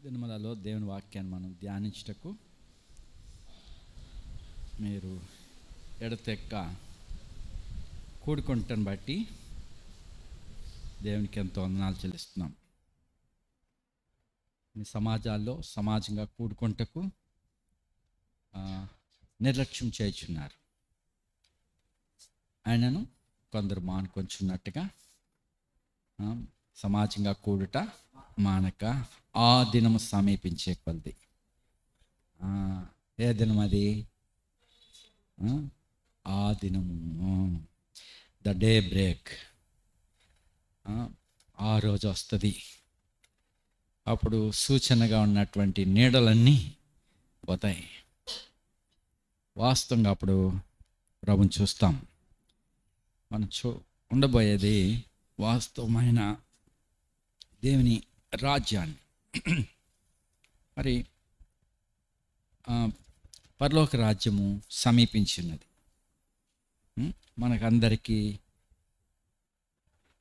దినములలో దేవుని వాక్యాన్ని మనం ధ్యానించుటకు మీరు ఎడతెక్క కూడుకుంటాను బట్టి దేవునికి ఎంతో వందనాలు చెల్లిస్తున్నాం. మీ సమాజాల్లో సమాజంగా కూడుకుంటకు నిర్లక్ష్యం చేయుచున్నారు. ఆయనను కొందరు మానుకొంచున్నట్టుగా సమాజంగా కూడుట మానక ఆ దినము సమీపించే కొలది. ఏ దినం అది? ఆ దినము, ద డే బ్రేక్. ఆ రోజు వస్తుంది. అప్పుడు సూచనగా ఉన్నటువంటి నీడలన్నీ పోతాయి. వాస్తవంగా అప్పుడు ప్రభుని చూస్తాం. మనం ఉండబోయేది వాస్తవమైన దేవుని రాజ్యాన్ని. మరి పరలోక రాజ్యము సమీపించినది, మనకందరికీ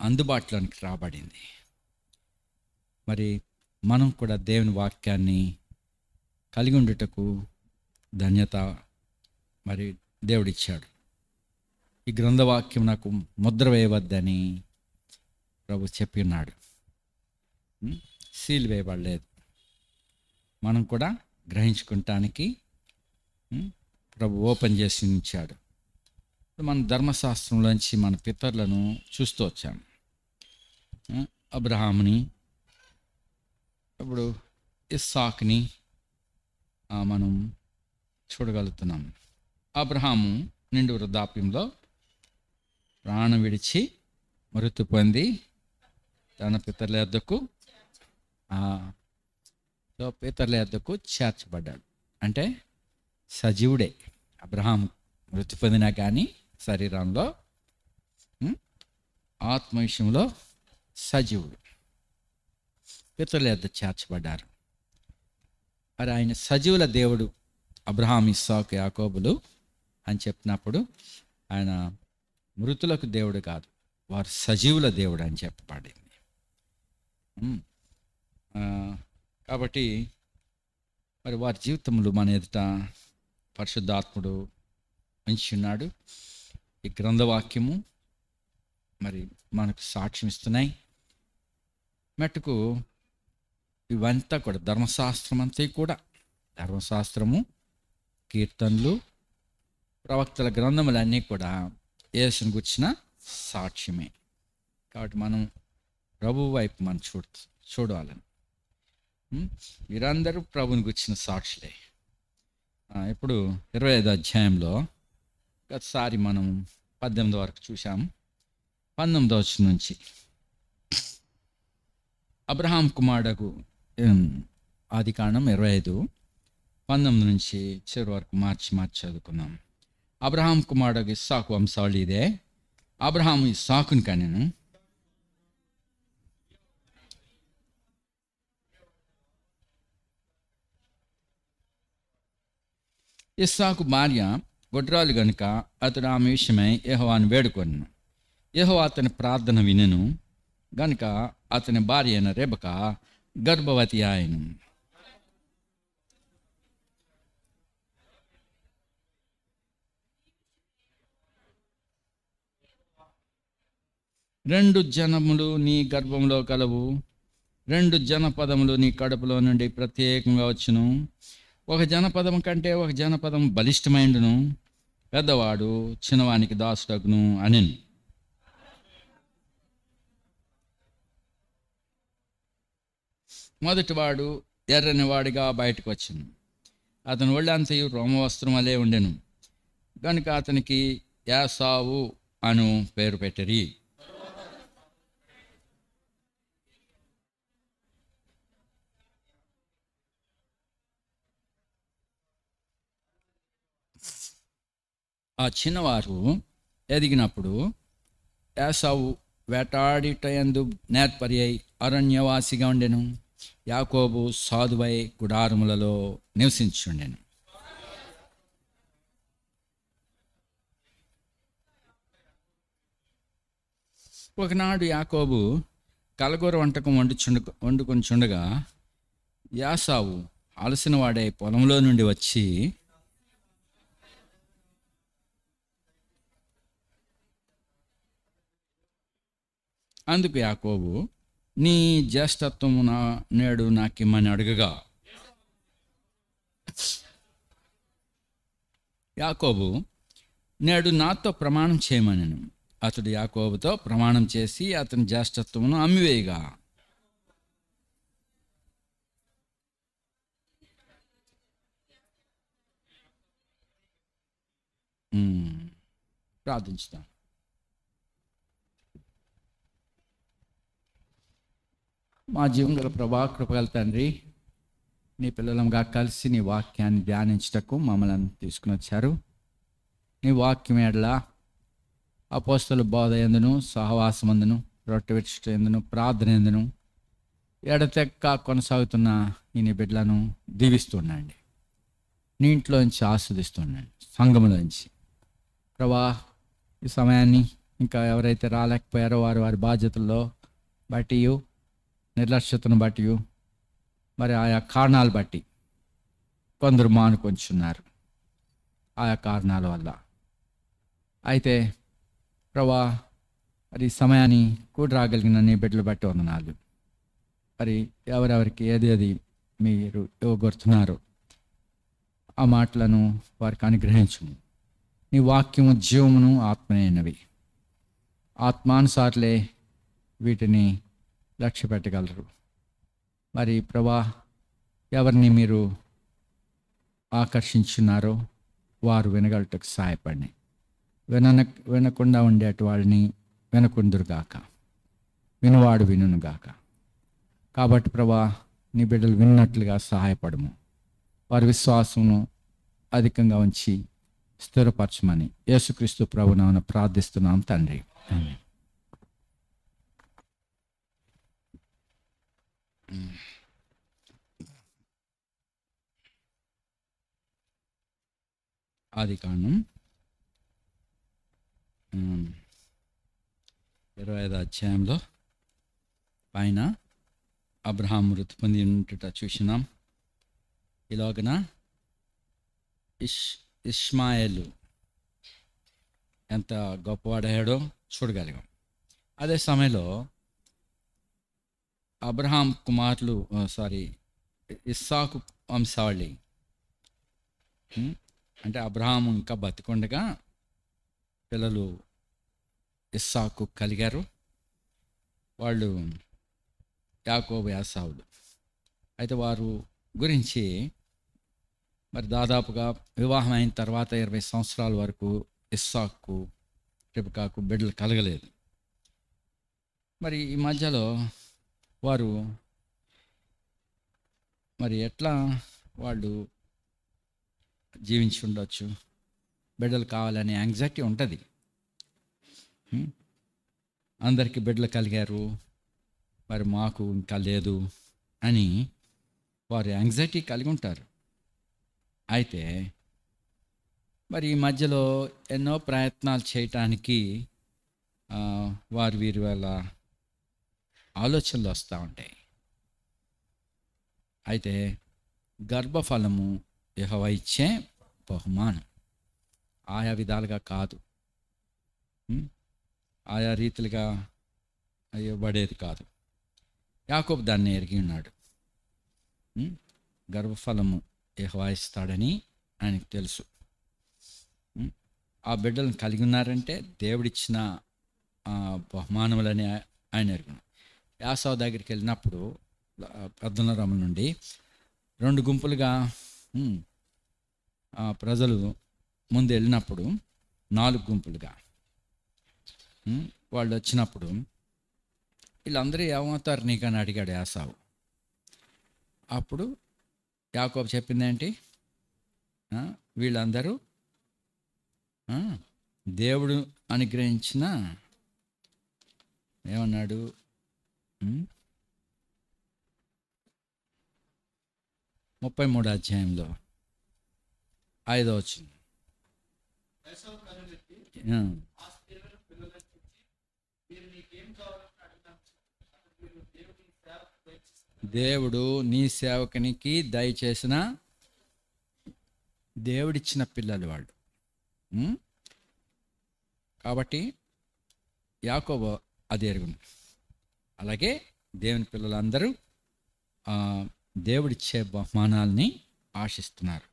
అందుబాటులోనికి రాబడింది. మరి మనం కూడా దేవుని వాక్యాన్ని కలిగి ఉండుటకు ధన్యత మరి దేవుడిచ్చాడు. ఈ గ్రంథవాక్యం నాకు ముద్ర వేయవద్దని ప్రభు చెప్పి ఉన్నాడు. సీల్ వేయబడలేదు. మనం కూడా గ్రహించుకుంటానికి ప్రభు ఓపెన్ చేసి ఉంచాడు. మన ధర్మశాస్త్రంలోంచి మన పితరులను చూస్తూ వచ్చాం. అబ్రహాముని, ఇప్పుడు ఇస్సాకుని మనం చూడగలుగుతున్నాం. అబ్రహాము నిండు వృద్ధాప్యంలో ప్రాణం విడిచి మృతి పొంది తన పితరుల యొద్దకు చేర్చబడ్డాడు. అంటే సజీవుడే. అబ్రహాం మృతి పొందినా కానీ శరీరంలో, ఆత్మ విషయంలో సజీవుడు. పితరుల యొద్ద చేర్చబడ్డారు. మరి ఆయన సజీవుల దేవుడు అబ్రహాం, ఇస్సాకు, యాకోబులు అని చెప్పినప్పుడు ఆయన మృతులకు దేవుడు కాదు, వారు సజీవుల దేవుడు అని చెప్పబడింది. కాబట్టి మరి వారి జీవితంలో మన ఎదుట పరిశుద్ధాత్ముడు ఉంచున్నాడు. ఈ గ్రంథవాక్యము మరి మనకు సాక్ష్యం ఇస్తున్నాయి. మట్టుకు ఇవంతా కూడా ధర్మశాస్త్రం అంతా కూడా, ధర్మశాస్త్రము, కీర్తనలు, ప్రవక్తల గ్రంథములన్నీ కూడా యేసుని గురించిన సాక్ష్యమే. కాబట్టి మనం ప్రభు వైపు మనం చూడాలని. వీరందరూ ప్రభుని గురించిన సాక్షులే. ఇప్పుడు 25వ అధ్యాయంలో గతసారి మనం 18 వరకు చూసాం. 19వ వచనం నుంచి అబ్రహాం కుమారుడగు ఆదికాండం 25:19 నుంచి చివరి వరకు మార్చి చదువుకున్నాం. అబ్రహాం కుమారుడగు ఇస్సాకు వంశావళి ఇదే. అబ్రహాము ఇస్సాకుని కనెను. ఇస్సాకు భార్య గొడ్రాలు గనుక అతడు ఆమె విషయమై యెహోవాను వేడుకొనెను. యెహోవా అతని ప్రార్థన వినెను గనుక అతని భార్య అయిన రెబెకా గర్భవతి ఆయను. రెండు జనములు నీ గర్భంలో కలవు, రెండు జనపదములు నీ కడుపులో నుండి ప్రత్యేకంగా వచ్చును. ఒక జనపదం కంటే ఒక జనపదం బలిష్టమైండును, పెద్దవాడు చిన్నవానికి దాసుడగును అనెను. మొదటివాడు ఎర్రని వాడిగా బయటకు వచ్చెను. అతని ఒళ్ళంతయు రోమవస్త్రం వలె ఉండెను గనుక అతనికి యాసావు అను పేరు పెట్టిరి. ఆ చిన్నవారు ఎదిగినప్పుడు యాసావు వేటాడిటయందు నేర్పరి అయి అరణ్యవాసిగా ఉండెను. యాకోబు సాధువై గుడారములలో నివసించుండెను. ఒకనాడు యాకోబు కలగూర వంటకం వండుకొనిచుండగా యాసావు అలసిన వాడే పొలంలో నుండి వచ్చి అందుకు యాకోబు, నీ జ్యేష్ఠత్వము నేడు నాకిమ్మని అడుగగా, యాకోబు నేడు నాతో ప్రమాణం చేయమనెను. అతడు యాకోబుతో ప్రమాణం చేసి అతని జ్యేష్ఠత్వమును అమ్మివేయగా, ప్రార్థించుతాం. మా జీవం గల ప్రభా, కృపగల తండ్రి, నీ పిల్లలంగా కలిసి నీ వాక్యాన్ని ధ్యానించటకు మమ్మల్ని తీసుకుని వచ్చారు. నీ వాక్యం ఎడల అపోస్తల బోధ ఎందును, సహవాసమందును, రొట్టె విరుచుట ఎందును, ప్రార్థన ఎందును ఎడతెక్క కొనసాగుతున్న ఈ నీ బిడ్డలను దీవిస్తుండండి. నీ ఇంట్లోంచి ఆస్వాదిస్తుండండి, సంఘములోంచి ప్రభా. ఈ సమయాన్ని ఇంకా ఎవరైతే రాలేకపోయారో వారి వారి బాధ్యతల్లో బట్టి, నిర్లక్ష్యతను బట్టి, మరి ఆయా కారణాలు బట్టి కొందరు మానుకొంచున్నారు ఆయా కారణాల వల్ల. అయితే ప్రభా, మరి ఈ సమయాన్ని కూడి రాగలిగిన నీ బిడ్డలు బట్టి వందనాలు. మరి ఎవరెవరికి ఏదేది మీరు ఇవ్వగొడుతున్నారో ఆ మాటలను వారికి అనుగ్రహించుము. నీ వాక్యము జీవమును ఆత్మనైనవి. ఆత్మానుసారులే వీటిని లక్ష్య పెట్టగలరు. మరి ప్రభా, ఎవరిని మీరు ఆకర్షించున్నారో వారు వినగలటకు సహాయపడి, వినకుండా ఉండేటి వాళ్ళని వినకుందురుగాక, వినువాడు వినుగాక. కాబట్టి ప్రభా, నీ బిడ్డలు విన్నట్లుగా సహాయపడము. వారి విశ్వాసమును అధికంగా ఉంచి స్థిరపరచమని యేసుక్రీస్తు ప్రభునామమున ప్రార్థిస్తున్నాం తండ్రి. ఆమేన్. ఆదికాండం 25వ అధ్యాయంలో పైన అబ్రహాం మృతి పొంది ఉంటుట చూసినాం. ఈలోగన ఇష్మాయేలు ఎంత గొప్పవాడయ్యాడో చూడగలిగాం. అదే సమయంలో అబ్రహాం కుమారులు ఇస్సాకు వంశావళి, అంటే అబ్రహాం ఇంకా బతికొండగా పిల్లలు ఇస్సాకు కలిగారు. వాళ్ళు యాకోబు, యాసావులు. అయితే వారు గురించి మరి దాదాపుగా వివాహం అయిన తర్వాత 20 సంవత్సరాల వరకు ఇస్సాకు, రిబకాకు బిడ్డలు కలగలేదు. మరి ఈ మధ్యలో వారు మరి ఎట్లా వాళ్ళు జీవించి ఉండొచ్చు? బిడ్డలు కావాలనే యాంగ్జైటీ ఉంటుంది. అందరికీ బిడ్డలు కలిగారు, మరి మాకు ఇంకా లేదు అని వారు యాంగ్జైటీ కలిగి ఉంటారు. అయితే మరి ఈ మధ్యలో ఎన్నో ప్రయత్నాలు చేయటానికి వీరి వల్ల ఆలోచనలు వస్తూ ఉంటాయి. అయితే గర్భఫలము యెహోవా ఇచ్చే బహుమానం. ఆయా విధాలుగా కాదు, ఆయా రీతిలుగా ఇవ్వబడేది కాదు. యాకోబు దాన్ని ఎరిగి ఉన్నాడు. గర్భఫలము యెహోవా ఇస్తాడని ఆయనకు తెలుసు. ఆ బిడ్డలను కలిగి ఉన్నారంటే దేవుడిచ్చిన బహుమానములని ఆయన ఎరుగున్నాడు. యాసావు దగ్గరికి వెళ్ళినప్పుడు పద్మనాభం నుండి 2 గుంపులుగా ప్రజలు ముందు వెళ్ళినప్పుడు 4 గుంపులుగా వాళ్ళు వచ్చినప్పుడు వీళ్ళందరూ ఏమవుతారు నీకని అడిగాడు యాసావు. అప్పుడు యాకోబు చెప్పిందేంటి? వీళ్ళందరూ దేవుడు అనుగ్రహించిన, ఏమన్నాడు, 33వ అధ్యాయంలో 5వ వచనం. దేవుడు నీ సేవకునికి దయచేసిన దేవుడిచ్చిన పిల్లలు వాళ్ళు. కాబట్టి యాకోబు అది ఎరుగును. అలాగే దేవుని పిల్లలందరూ దేవుడిచ్చే బహుమానాల్ని ఆశిస్తున్నారు.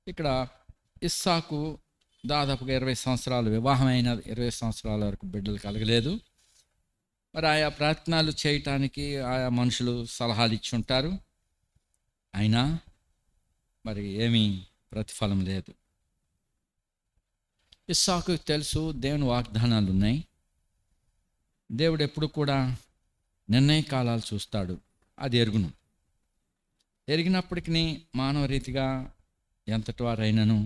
ఇక్కడ ఇస్సాకు దాదాపుగా 20 సంవత్సరాలు, వివాహమైన 20 సంవత్సరాల వరకు బిడ్డలు కలగలేదు. మరి ఆయా ప్రయత్నాలు చేయటానికి ఆయా మనుషులు సలహాలు ఇచ్చి ఉంటారు. అయినా మరి ఏమీ ప్రతిఫలం లేదు. ఇస్సాకు తెలుసు దేవుని వాగ్దానాలు ఉన్నాయి. దేవుడు ఎప్పుడు కూడా నిర్ణయ కాలాలు చూస్తాడు, అది ఎరుగును. ఎరిగినప్పటికీ మానవ రీతిగా ఎంతటి వారైనను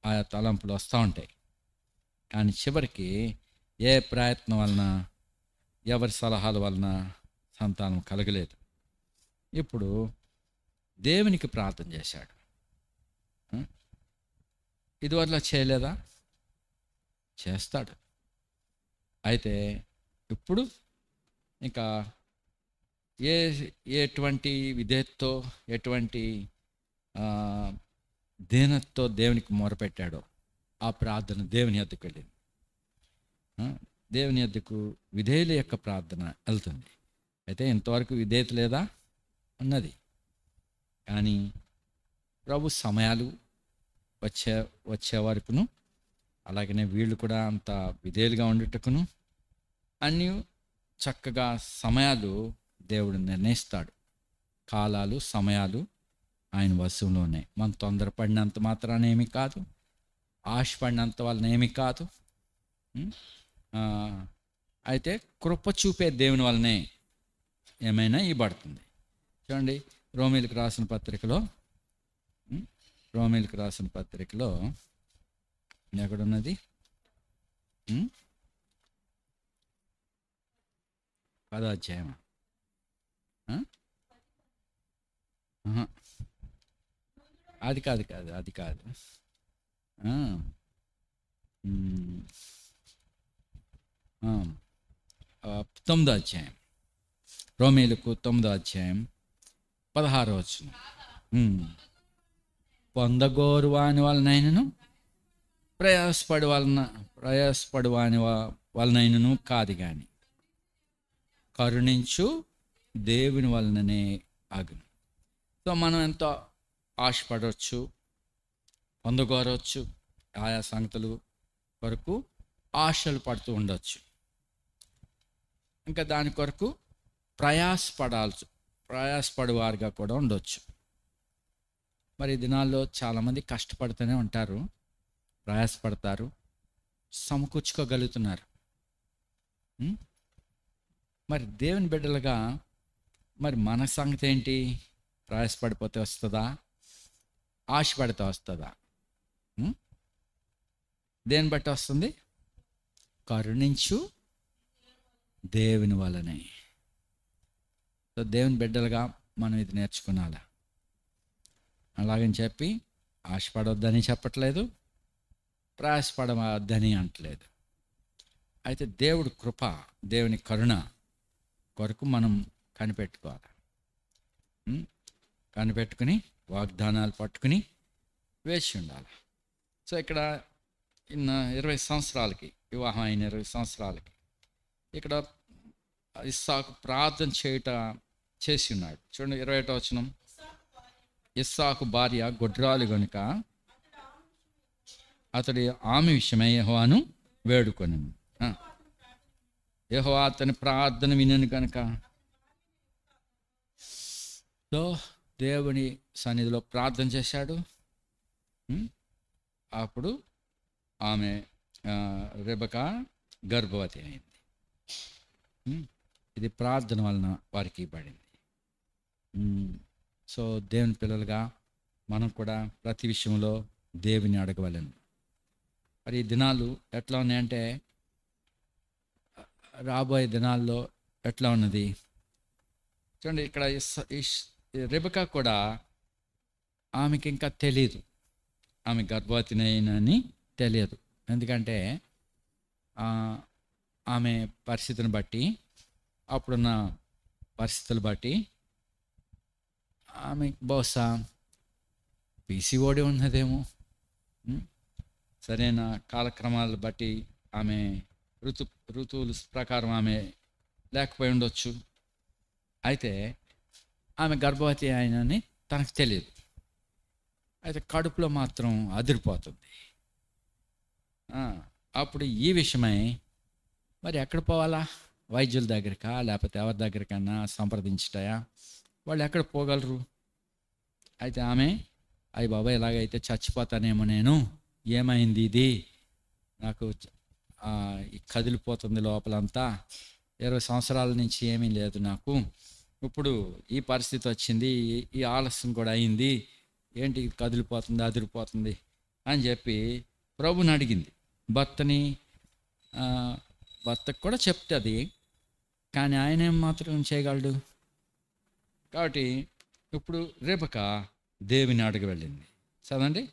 ఆయా తలంపులు వస్తూ ఉంటాయి. కానీ చివరికి ఏ ప్రయత్నం వలన, ఎవరి సలహాల వలన సంతానం కలగలేదు. ఇప్పుడు దేవునికి ప్రార్థన చేశాడు. ఇదివరలా చేయలేదా? చేస్తాడు. అయితే ఇప్పుడు ఇంకా ఎటువంటి విధేయతతో, ఎటువంటి దీనతతో దేవునికి మొరపెట్టాడో ఆ ప్రార్థన దేవుని యొద్దకు వెళ్ళింది. దేవుని యొద్దకు విధేయుల యొక్క ప్రార్థన వెళ్తుంది. అయితే ఇంతవరకు విధేయత లేదా ఉన్నది. కానీ ప్రభు సమయాలు వచ్చే వరకును, అలాగనే వీళ్ళు కూడా అంత విధేయులుగా ఉండేటకును అన్నీ చక్కగా సమయాలు దేవుడు నిర్ణయిస్తాడు. కాలాలు, సమయాలు ఆయన వశంలో ఉన్నాయి. మనం తొందరపడినంత మాత్రాన ఏమీ కాదు, ఆశపడినంత వలన ఏమీ కాదు. అయితే కృప చూపే దేవుని వల్లనే ఏమైనా ఇవ్వబడుతుంది. చూడండి, రోమీలకు రాసిన పత్రికలో ఎక్కడున్నది? 10వ అధ్యాయమా? అది కాదు 9వ అధ్యాయం, రోమీలకు 9వ అధ్యాయం 16వ వచనం. పొందగోరు వాని వలనైనను ప్రయాసపడు వాని వలనైనను కాదు, కానీ కరుణించు దేవుని వలననే ఆగును. సో మనం ఎంతో ఆశపడవచ్చు, పొందగోరవచ్చు, ఆయా సంగతులు కొరకు ఆశలు పడుతూ ఉండవచ్చు. ఇంకా దాని కొరకు ప్రయాసపడేవారుగా కూడా ఉండవచ్చు. మరి ఈ దినాల్లో చాలామంది కష్టపడుతూనే ఉంటారు, ప్రయాసపడతారు, సమకూర్చుకోగలుగుతున్నారు. మరి దేవుని బిడ్డలుగా మరి మన సంగతి ఏంటి? ప్రయాసపడిపోతే వస్తుందా? ఆశపడితే వస్తుందా? దేని బట్టి వస్తుంది? కరుణించు దేవుని వలనే. సో దేవుని బిడ్డలుగా మనం ఇది నేర్చుకున్నాలా. అలాగని చెప్పి ఆశపడవద్దని చెప్పట్లేదు, ప్రయాసపడవద్దని అంటలేదు. అయితే దేవుడు కృప, దేవుని కరుణ కొరకు మనం కనిపెట్టుకోవాలి. కనిపెట్టుకుని వాగ్దానాలు పట్టుకుని వేచి ఉండాలి. సో ఇక్కడ 20 సంవత్సరాలకి, వివాహం అయిన 20 సంవత్సరాలకి ఇక్కడ ఇస్సాకు ప్రార్థన చేసి ఉన్నాడు. చూడండి 21వ వచనం. ఇస్సాకు భార్య గొడ్రాలు గనుక అతడి ఆమె విషయమై యెహోవాను వేడుకొనెను. యెహోవా అతని ప్రార్థన వినను కనుక, సో దేవుని సన్నిధిలో ప్రార్థన చేశాడు. అప్పుడు ఆమె రెబెకా గర్భవతి అయింది. ఇది ప్రార్థన వలన వారికి పడింది. సో దేవుని పిల్లలుగా మనం కూడా ప్రతి విషయంలో దేవుని అడగవలను. మరి ఈ దినాలు ఎట్లా ఉన్నాయంటే, రాబోయే దినాల్లో ఎట్లా ఉన్నది చూడండి. ఇక్కడ రెబెకా కూడా ఆమెకి ఇంకా తెలియదు, ఆమె గర్భవతినని తెలియదు. ఎందుకంటే ఆమె పరిస్థితిని బట్టి, అప్పుడున్న పరిస్థితులు బట్టి ఆమె బహుశా పీసీఓడి ఉన్నదేమో. సరైన కాలక్రమాలు బట్టి ఆమె ఋతువుల ప్రకారం ఆమె లేకపోయి ఉండొచ్చు. అయితే ఆమె గర్భవతి అయినని తనకు తెలియదు. అయితే కడుపులో మాత్రం అదిరిపోతుంది. అప్పుడు ఈ విషయమై మరి ఎక్కడ పోవాలా? వైద్యుల దగ్గరకా లేకపోతే ఎవరి దగ్గరికన్నా సంప్రదించుతాయా? వాళ్ళు ఎక్కడ పోగలరు? అయితే ఆమె అయ్యి బాబాయ్ ఇలాగైతే చచ్చిపోతానేమో నేను, ఏమైంది ఇది, నాకు కదిలిపోతుంది లోపలంతా, 20 సంవత్సరాల నుంచి ఏమీ లేదు నాకు, ఇప్పుడు ఈ పరిస్థితి వచ్చింది, ఈ ఆలస్యం కూడా అయింది, ఏంటి కదిలిపోతుంది అదిరిపోతుంది అని చెప్పి ప్రభుని అడిగింది. భర్తకు కూడా చెప్తుంది, కానీ ఆయన ఏం మాత్రం చేయగలడు? కాబట్టి ఇప్పుడు రేపక దేవుని అడిగి వెళ్ళింది. చదవండి.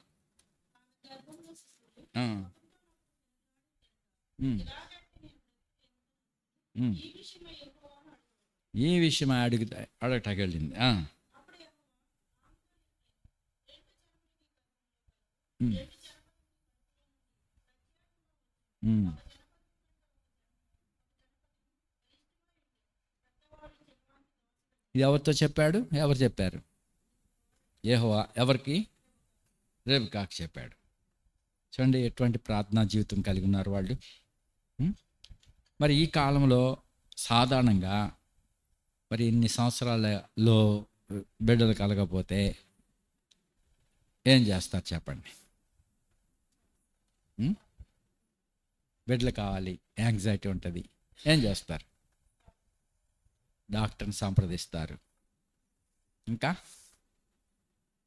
ఈ విషయం అడగటానికి వెళ్ళింది. ఇది ఎవరితో చెప్పాడు? ఎవరు చెప్పారు? యెహోవా ఎవరికి? రెబెకాకు చెప్పాడు. చూడండి ఎటువంటి ప్రార్థనా జీవితం కలిగి ఉన్నారు వాళ్ళు. మరి ఈ కాలంలో సాధారణంగా మరి ఇన్ని సంవత్సరాలలో బిడ్డలు కలగకపోతే ఏం చేస్తారు చెప్పండి? బిడ్డలు కావాలి, యాంగ్జైటీ ఉంటుంది, ఏం చేస్తారు? డాక్టర్ని సంప్రదిస్తారు, ఇంకా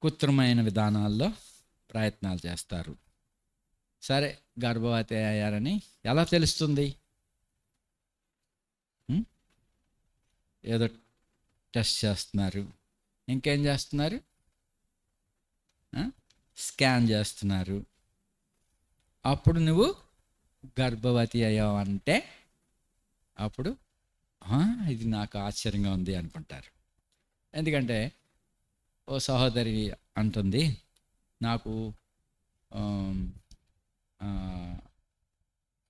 కృత్రిమైన విధానాల్లో ప్రయత్నాలు చేస్తారు. సరే, గర్భవతి అయ్యారని ఎలా తెలుస్తుంది? ఏదో టెస్ట్ చేస్తున్నారు, ఇంకేం చేస్తున్నారు? స్కాన్ చేస్తున్నారు. అప్పుడు నువ్వు గర్భవతి అయ్యావంటే అప్పుడు ఇది నాకు ఆశ్చర్యంగా ఉంది అనుకుంటారు. ఎందుకంటే ఓ సహోదరి అంటుంది, నాకు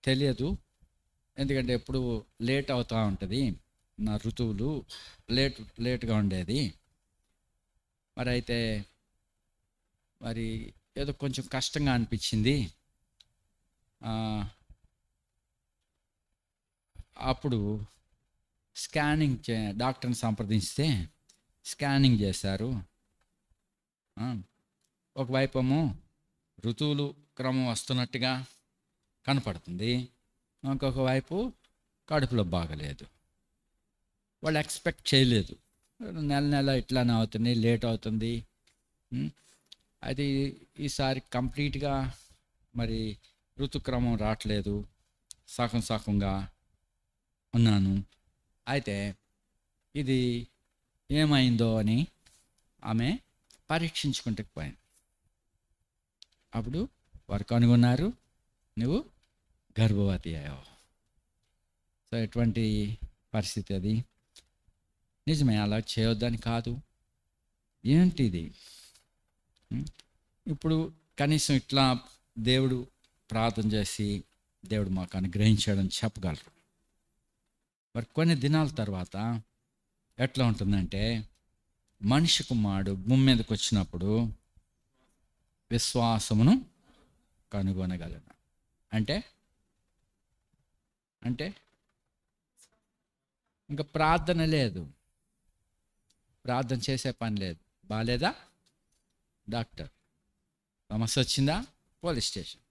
తెలియదు, ఎందుకంటే ఎప్పుడు లేట్ అవుతూ ఉంటుంది, నా ఋతువులు లేటుగా ఉండేది, మరి అయితే మరి ఏదో కొంచెం కష్టంగా అనిపించింది. అప్పుడు స్కానింగ్ డాక్టర్ని సంప్రదిస్తే స్కానింగ్ చేశారు. ఒకవైపు ఏమో ఋతువులు క్రమం వస్తున్నట్టుగా కనపడుతుంది, ఇంకొక వైపు కడుపులో బాగలేదు. వాళ్ళు ఎక్స్పెక్ట్ చేయలేదు, నెల ఇట్లానే అవుతుంది, లేట్ అవుతుంది. అది ఈసారి కంప్లీట్గా మరి ఋతుక్రమం రావట్లేదు, సగంగా ఉన్నాను. అయితే ఇది ఏమైందో అని ఆమె పరీక్షించుకుంటూ పోయింది. అప్పుడు వారు కనుగొన్నారు, నువ్వు గర్భవతి అయ్యావు. సో ఎటువంటి పరిస్థితి అది? నిజమే, అలా చేయొద్దని కాదు. ఏంటిది? ఇప్పుడు కనీసం ఇట్లా దేవుడు ప్రార్థన చేసి దేవుడు మాకు అనుగ్రహించాడని చెప్పగలరు. మరి కొన్ని దినాల తర్వాత ఎట్లా ఉంటుందంటే, మనిషి కుమారుడు భూమి మీదకి వచ్చినప్పుడు విశ్వాసమును కనుగొనగలను అంటే ఇంకా ప్రార్థన లేదు, ప్రార్థన చేసే పని లేదు. బాలేదా? డాక్టర్. సమస్య వచ్చిందా? Police station.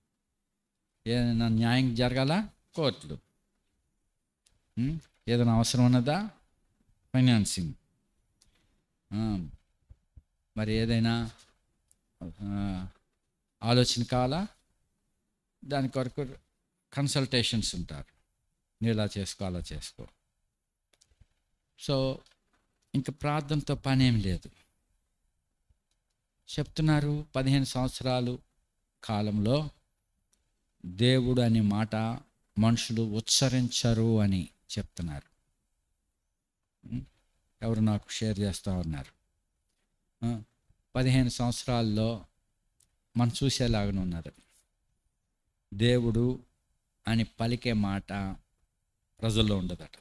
ఏదైనా న్యాయం జరగాల? కోర్టులు. ఏదైనా అవసరం ఉన్నదా? ఫైనాన్సింగ్. మరి ఏదైనా ఆలోచన కావాలా? దాని కొరకు కన్సల్టేషన్స్ ఉంటారు, నేను ఇలా చేసుకో అలా చేసుకో. సో ఇంకా ప్రార్థనతో పని ఏం లేదు. చెప్తున్నారు 15 సంవత్సరాలు కాలంలో దేవుడు అనే మాట మనుషులు ఉచ్చరించరు అని చెప్తున్నారు. ఎవరు నాకు షేర్ చేస్తూ ఉన్నారు. 15 సంవత్సరాల్లో మనం చూసేలాగానే ఉన్నది. దేవుడు అని పలికే మాట ప్రజల్లో ఉండదట.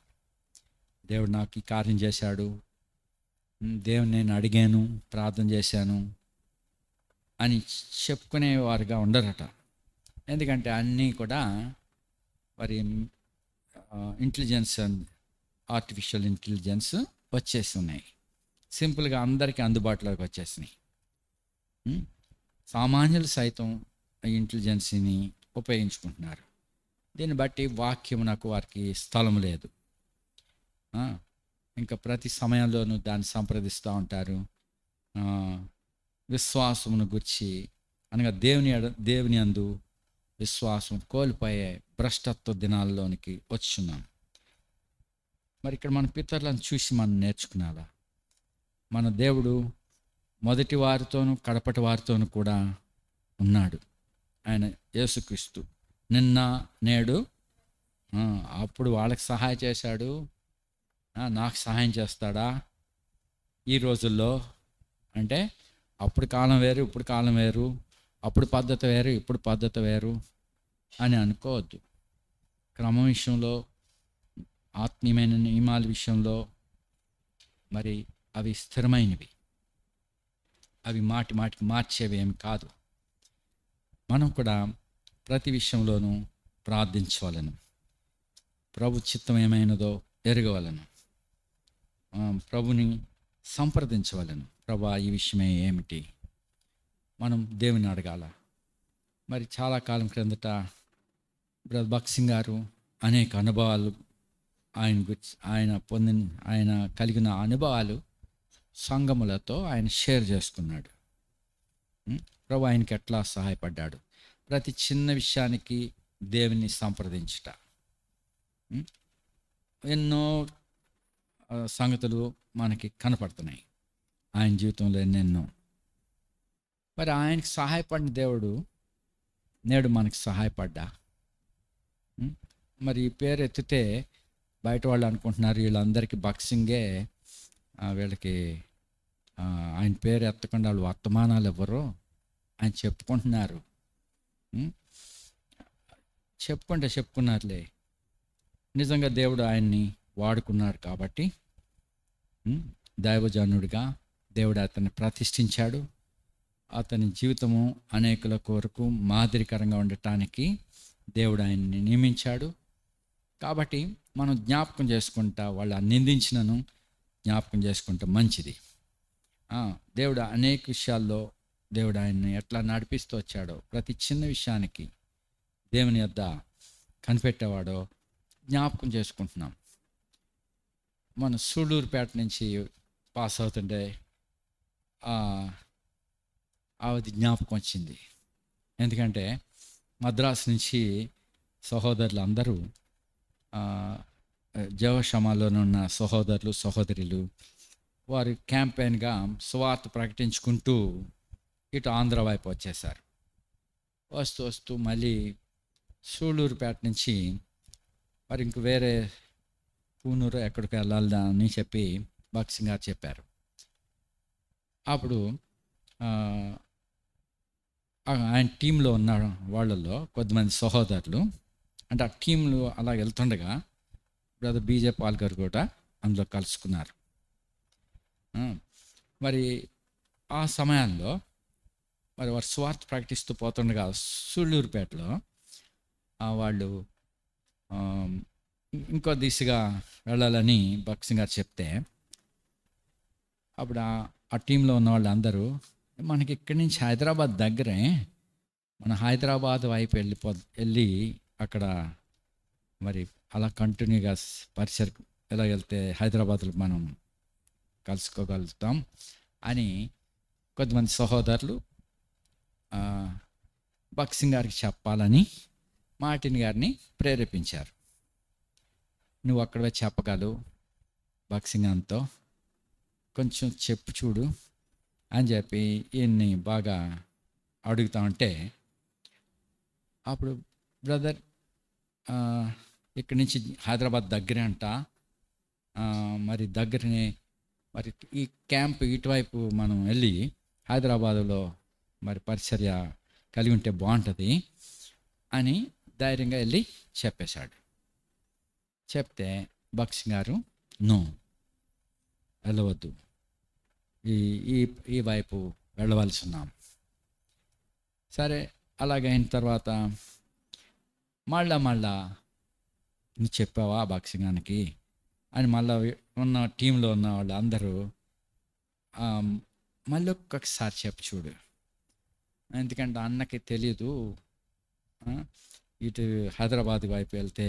దేవుడు నాకు ఈ కార్యం చేశాడు, దేవుని నేను అడిగాను, ప్రార్థన చేశాను అని చెప్పుకునేవారుగా ఉండరట. ఎందుకంటే అన్నీ కూడా మరి ఇంటెలిజెన్స్, ఆర్టిఫిషియల్ ఇంటెలిజెన్స్ వచ్చేసి ఉన్నాయి. సింపుల్గా అందరికీ అందుబాటులోకి వచ్చేసినాయి. సామాన్యులు సైతం ఈ ఇంటెలిజెన్స్ని ఉపయోగించుకుంటున్నారు. దీన్ని బట్టి వాక్యమునకు వారికి స్థలం లేదు. ఇంకా ప్రతి సమయంలోనూ దాన్ని సంప్రదిస్తూ ఉంటారు. విశ్వాసమును గురించి అనగా దేవుని యందు విశ్వాసం కోల్పోయే భ్రష్టత్వ దినాల్లోనికి వచ్చున్నాం. మరి ఇక్కడ మన పితరులను చూసి మనం నేర్చుకున్నాలా? మన దేవుడు మొదటి వారితోనూ కడపటి వారితోనూ కూడా ఉన్నాడు. ఆయన యేసుక్రీస్తు నిన్న నేడు, అప్పుడు వాళ్ళకి సహాయం చేశాడు, నాకు సహాయం చేస్తాడా ఈ రోజుల్లో? అంటే అప్పుడు కాలం వేరు, ఇప్పుడు కాలం వేరు, అప్పుడు పద్ధతి వేరు, ఇప్పుడు పద్ధతి వేరు అని అనుకోవద్దు. క్రమం విషయంలో, ఆత్మీయమైన నియమాల విషయంలో మరి అవి స్థిరమైనవి, అవి మాటి మాటికి మార్చేవి ఏమి కాదు. మనం కూడా ప్రతి విషయంలోనూ ప్రార్థించవలను, ప్రభు చిత్తం ఏమైనదో ఎరగవలను, ప్రభుని సంప్రదించవలను. ప్రభా, ఈ విషయమే ఏమిటి? మనం దేవుని అడగాల. మరి చాలా కాలం క్రిందట బ్రదర్ భక్సింగ్ గారు అనేక అనుభవాలు ఆయన కలిగిన అనుభవాలు సంఘములతో ఆయన షేర్ చేసుకున్నాడు. ప్రభు ఆయనకి ఎట్లా సహాయపడ్డాడు. ప్రతి చిన్న విషయానికి దేవుని సంప్రదించుట. ఎన్నో సంగతులు మనకి కనపడుతున్నాయి ఆయన జీవితంలో, ఎన్నెన్నో. మరి ఆయనకి సహాయపడిన దేవుడు నేడు మనకి సహాయపడ్డా? మరి ఈ పేరు ఎత్తితే బయట వాళ్ళు అనుకుంటున్నారు వీళ్ళందరికీ భక్సింగే, వీళ్ళకి ఆయన పేరు ఎత్తకుండా వాళ్ళు వర్తమానాలు ఇవ్వరు అని చెప్పుకుంటున్నారు. చెప్పుకున్నారులే. నిజంగా దేవుడు ఆయన్ని వాడుకున్నాడు కాబట్టి దైవజనుడిగా దేవుడు అతన్ని ప్రతిష్ఠించాడు. అతని జీవితము అనేకుల కొరకు మాదిరికరంగా ఉండటానికి దేవుడు ఆయన్ని నియమించాడు. కాబట్టి మనం జ్ఞాపకం చేసుకుంటా, వాళ్ళు నిందించినను జ్ఞాపకం చేసుకుంటా మంచిది. దేవుడు అనేక విషయాల్లో దేవుడు ఆయన్ని ఎట్లా నడిపిస్తూ వచ్చాడో, ప్రతి చిన్న విషయానికి దేవుని యొద్ద కనిపెట్టేవాడో జ్ఞాపకం చేసుకుంటున్నాం. మన సూళ్ళూరుపేట నుంచి పాస్ అవుతుంటే అది జ్ఞాపకం వచ్చింది. ఎందుకంటే మద్రాసు నుంచి సహోదరులు అందరూ, జవశమాలోనే ఉన్న సహోదరులు సహోదరులు, వారి క్యాంపెయిన్గా సువార్త ప్రకటించుకుంటూ ఇటు ఆంధ్ర వైపు వచ్చేసారు. వస్తూ మళ్ళీ సూళ్ళూరుపేట నుంచి మరి ఇంక వేరే పూనూరు ఎక్కడికి వెళ్ళాలి అని చెప్పి భక్సింగ్ గారు చెప్పారు. అప్పుడు ఆయన టీంలో ఉన్న వాళ్ళల్లో కొద్దిమంది సహోదరులు, అంటే ఆ టీంలో అలా వెళ్తుండగా బ్రదర్ బీజే పాల్ గారు కూడా అందులో కలుసుకున్నారు. మరి ఆ సమయాల్లో మరి వారు స్వార్థ ప్రకటిస్తూ పోతుండగా సూళ్ళూరుపేటలో వాళ్ళు ఇంకో దిశగా వెళ్ళాలని భక్సింగ్ గారు చెప్తే, అప్పుడు ఆ టీంలో ఉన్న వాళ్ళందరూ, మనకి ఇక్కడి నుంచి హైదరాబాద్ దగ్గరే, మన హైదరాబాద్ వైపు వెళ్ళి అక్కడ మరి అలా కంటిన్యూగా పరిసర ఎలా వెళ్తే హైదరాబాద్లో మనం కలుసుకోగలుగుతాం అని కొద్దిమంది సహోదరులు భక్సింగ్ గారికి చెప్పాలని మార్టిన్ గారిని ప్రేరేపించారు. నువ్వు అక్కడ చెప్పగలవు భక్సింగ్ అంతో, కొంచెం చెప్పు చూడు అని చెప్పి ఈయన్ని బాగా అడుగుతా ఉంటే, అప్పుడు బ్రదర్ ఇక్కడి నుంచి హైదరాబాద్ దగ్గరే అంట, మరి దగ్గరనే మరి ఈ క్యాంప్ ఇటువైపు మనం వెళ్ళి హైదరాబాదులో మరి పరిచర్య కలిగి ఉంటే బాగుంటుంది అని ధైర్యంగా వెళ్ళి చెప్పేశాడు. చెప్తే బక్స్ గారు నో, వెళ్ళవద్దు, ఈ ఈ ఈ వైపు వెళ్ళవలసి ఉన్నాం. సరే, అలాగైన తర్వాత మళ్ళా నువ్వు చెప్పావా బాక్సింగానికి అని మళ్ళీ ఉన్న టీంలో ఉన్న వాళ్ళు అందరూ మళ్ళీ ఒక్కసారి చెప్పు చూడు, ఎందుకంటే అన్నకి తెలియదు ఇటు హైదరాబాద్ వైపు వెళ్తే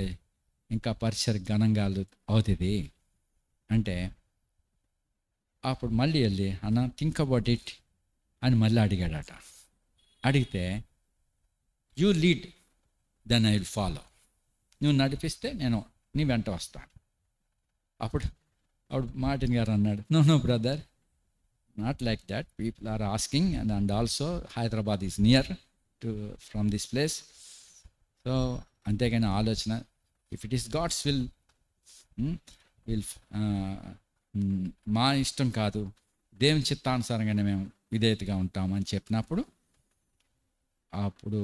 ఇంకా పరిసర ఘనంగా అవుతుంది అంటే, అప్పుడు మళ్ళీ వెళ్ళి అన్న థింక్ అబౌట్ ఇట్ అని మళ్ళీ అడిగాడట. అడిగితే you lead then I will follow, నువ్వు నడిపిస్తే నేను నీ వెంట వస్తాను. అప్పుడు మార్టిన్ గారు అన్నాడు, no brother, not like that, people are asking and also Hyderabad is near to from this place. So అంతేగాని ఆలోచన, if it is God's will మా ఇష్టం కాదు, దేవుని చిత్తానుసారంగానే మేము విధేయతగా ఉంటామని చెప్పినప్పుడు, అప్పుడు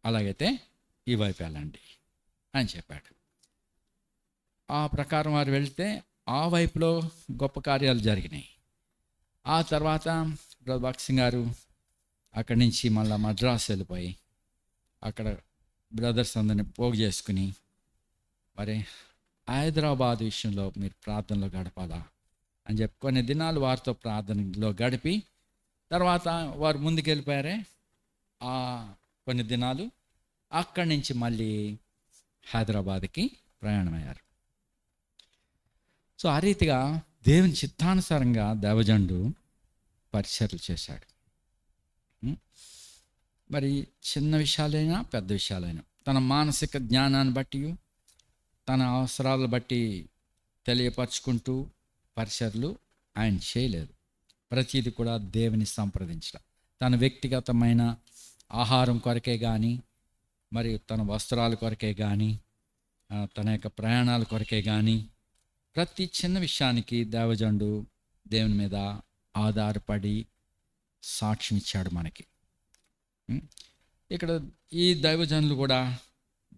అలాగైతే ఈ వైపు వెళ్ళండి అని చెప్పాడు. ఆ ప్రకారం వారు వెళ్తే ఆ వైపులో గొప్ప కార్యాలు జరిగినాయి. ఆ తర్వాత బక్సింగ్ గారు అక్కడి నుంచి మళ్ళీ మద్రాసు వెళ్ళిపోయి అక్కడ బ్రదర్స్ అందరిని పోగు చేసుకుని, మరి హైదరాబాద్ విషయంలో మీరు ప్రార్థనలో గడపాలా అని చెప్పి కొన్ని దినాలు వారితో ప్రార్థనలో గడిపి, తర్వాత వారు ముందుకు వెళ్ళిపోయారే ఆ కొన్ని దినాలు, అక్కడి నుంచి మళ్ళీ హైదరాబాద్కి ప్రయాణమయ్యారు. సో ఆ రీతిగా దేవుని చిత్తానుసారంగా దేవజండు పరిచర్యలు చేశాడు. మరి చిన్న విషయాలైనా పెద్ద విషయాలైనా తన మానసిక జ్ఞానాన్ని బట్టి, తన అవసరాలను బట్టి తెలియపరుచుకుంటూ పరిచర్యలు ఆయన చేయలేదు. ప్రతిది కూడా దేవుని సంప్రదించడం, తన వ్యక్తిగతమైన ఆహారం కొరకే కానీ, మరి తన వస్త్రాల కొరకే కానీ, తన యొక్క ప్రయాణాల కొరకే కానీ, ప్రతి చిన్న విషయానికి దేవజండు దేవుని మీద ఆధారపడి సాక్ష్యం ఇచ్చాడు మనకి. ఇక్కడ ఈ దైవజనులు కూడా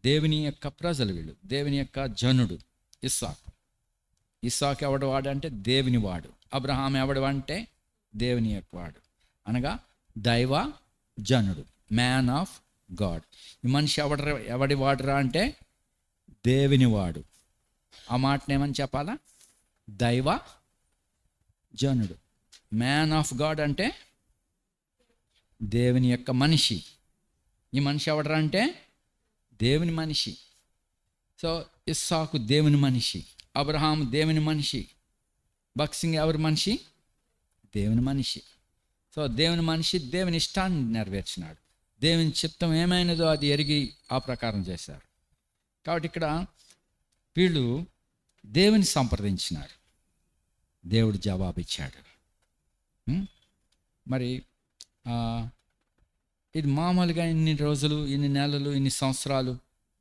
దేవుని యొక్క ప్రజలు, వీళ్ళు దేవుని యొక్క జనుడు. ఇస్సాకు ఎవడు వాడు అంటే దేవుని వాడు. అబ్రహాం ఎవడు అంటే దేవుని యొక్క వాడు, అనగా దైవ జనుడు, మ్యాన్ ఆఫ్ గాడ్. ఈ మనిషి ఎవడి వాడురా అంటే దేవుని వాడు. ఆ మాటను ఏమని చెప్పాలా? దైవ జనుడు. మ్యాన్ ఆఫ్ గాడ్ అంటే దేవుని యొక్క మనిషి. ఈ మనిషి ఎవడరా అంటే దేవుని మనిషి. సో ఇస్సాకు దేవుని మనిషి, అబ్రహాం దేవుని మనిషి, బక్సింగ్ ఎవరి మనిషి? దేవుని మనిషి. సో దేవుని మనిషి దేవుని ఇష్టాన్ని నెరవేర్చినాడు. దేవుని చిత్తం ఏమైనదో అది ఎరిగి ఆ ప్రకారం చేశారు. కాబట్టి ఇక్కడ వీళ్ళు దేవుని సంప్రదించినారు, దేవుడు జవాబిచ్చాడు. మరి ఇది మామూలుగా ఇన్ని రోజులు, ఇన్ని నెలలు, ఇన్ని సంవత్సరాలు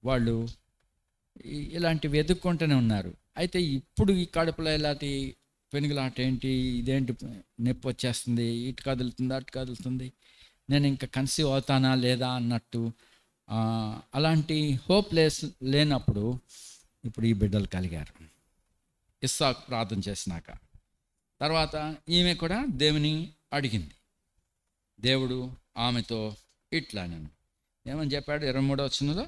వాళ్ళు ఇలాంటివి ఎదుర్కొంటూనే ఉన్నారు. అయితే ఇప్పుడు ఈ కడుపులో ఇలాంటి పెనుగులాట ఏంటి, ఇదేంటి నొప్పి వచ్చేస్తుంది, ఇటు కదులుతుంది అటు కదులుతుంది, నేను ఇంకా కన్సీవ్ అవుతానా లేదా అన్నట్టు అలాంటి హోప్లెస్ లేనప్పుడు ఇప్పుడు ఈ బిడ్డలు కలిగారు. ఇస్సాకు ప్రార్థన చేసినాక తర్వాత ఈమె కూడా దేవుని అడిగింది. దేవుడు ఆమెతో ఇట్లా నేను ఏమని చెప్పాడు? 23వ వచనంలో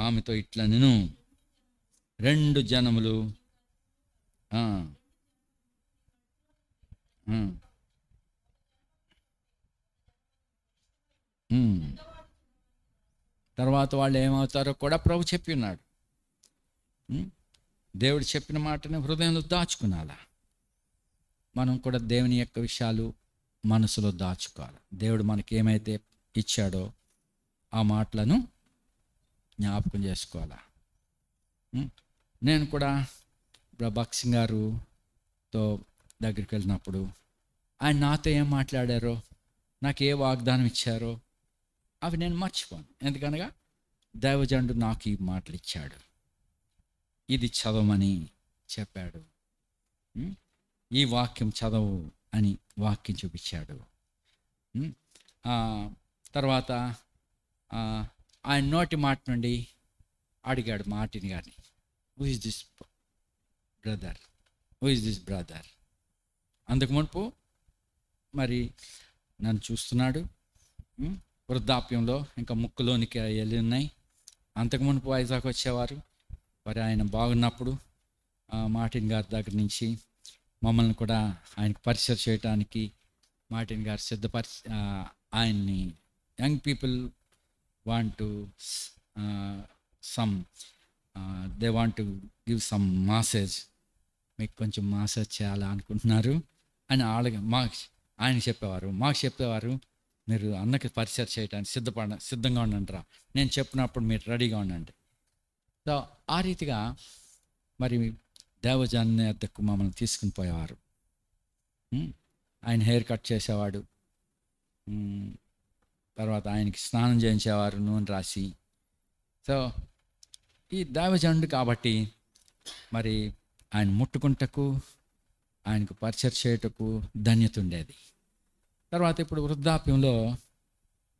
ఆమెతో ఇట్లా నేను 2 జనములు తర్వాత వాళ్ళు ఏమవుతారో కూడా ప్రభు చెప్పి ఉన్నాడు. దేవుడు చెప్పిన మాటని హృదయంలో దాచుకునాలా. మనం కూడా దేవుని యొక్క విషయాలు మనసులో దాచుకోవాలి. దేవుడు మనకి ఏమైతే ఇచ్చాడో ఆ మాటలను జ్ఞాపకం చేసుకోవాలా. నేను కూడా బక్సింగ్ గారుతో దగ్గరికి వెళ్ళినప్పుడు ఆయన నాతో ఏం మాట్లాడారో, నాకు ఏ వాగ్దానం ఇచ్చారో అవి నేను మర్చిపోను. ఎందుకనగా దైవజనుడు నాకు ఈ మాటలు ఇచ్చాడు, ఇది చదవమని చెప్పాడు, ఉమ్, ఈ వాక్యం చదవు అని వాక్యం చూపించాడు. ఉమ్, ఆ, తర్వాత ఆ, ఆయన నోటి మాట నుండి అడిగాడు మార్టిన్ గారిని, who is this brother, who is this brother. అందుకు మునుపు మరి నన్ను చూస్తున్నాడు, ఉమ్, వృద్ధాప్యంలో ఇంకా ముక్కులోనికి వెళ్ళి ఉన్నాయి. అంతకు మునుపు వైజాగ్ వచ్చేవారు. మరి ఆయన బాగున్నప్పుడు మార్టిన్ గారి దగ్గర నుంచి మమ్మల్ని కూడా ఆయనకు పరిచయం చేయడానికి మార్టిన్ గారు ఆయన్ని young people want to some they want to give some massage, మీకు కొంచెం మాసేజ్ చేయాలా అనుకుంటున్నారు అని ఆయన మాకు చెప్పేవారు, మీరు అన్నకి పరిచయం చేయడానికి సిద్ధంగా ఉండండి రా, నేను చెప్పినప్పుడు మీరు రెడీగా ఉండండి. సో ఆ రీతిగా మరి దేవజాన్ని వద్దకు మమ్మల్ని తీసుకుని పోయేవారు. ఆయన హెయిర్ కట్ చేసేవాడు, తర్వాత ఆయనకి స్నానం చేయించేవారు నూనె రాసి. సో ఈ దైవజనుడు కాబట్టి మరి ఆయన ముట్టుకుంటకు, ఆయనకు పరిచయం చేయటకు ధన్యత ఉండేది. తర్వాత ఇప్పుడు వృద్ధాప్యంలో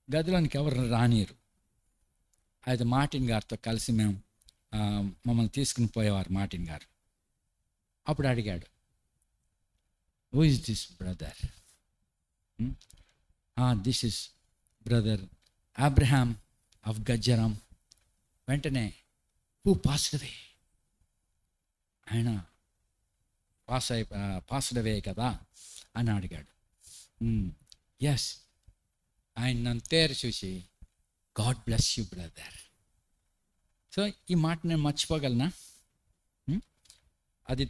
గదిలోనికి ఎవరు రానియరు. అయితే మార్టిన్ గారితో కలిసి మేము మమ్మల్ని తీసుకుని పోయేవారు మార్టిన్ గారు. అప్పుడు అడిగాడు, who is this brother? This is brother Abraham of Gajjaram. వెంటనే హూ పాస్డ్ అవే, ఆయన పాస్డ్ అవే కదా అని అడిగాడు. ఎస్. ఆయన నన్ను తేరు చూసి, God bless you brother. So ఈ మాట నేను మర్చిపోగలనా? అది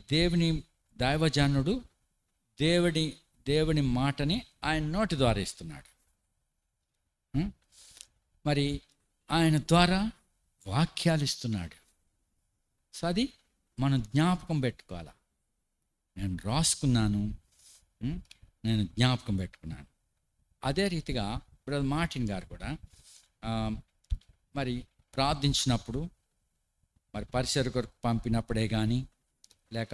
దైవజనుడు దేవుని మాటని ఆయన నోటి ద్వారా ఇస్తున్నాడు. మరి ఆయన ద్వారా వాక్యాలు ఇస్తున్నాడు. సో అది మనం జ్ఞాపకం పెట్టుకోవాలి. నేను రాసుకున్నాను, నేను జ్ఞాపకం పెట్టుకున్నాను. అదే రీతిగా బ్రదర్ మార్టిన్ గారు కూడా మరి ప్రార్థించినప్పుడు, మరి పరిసర కొరకు పంపినప్పుడే కానీ, లేక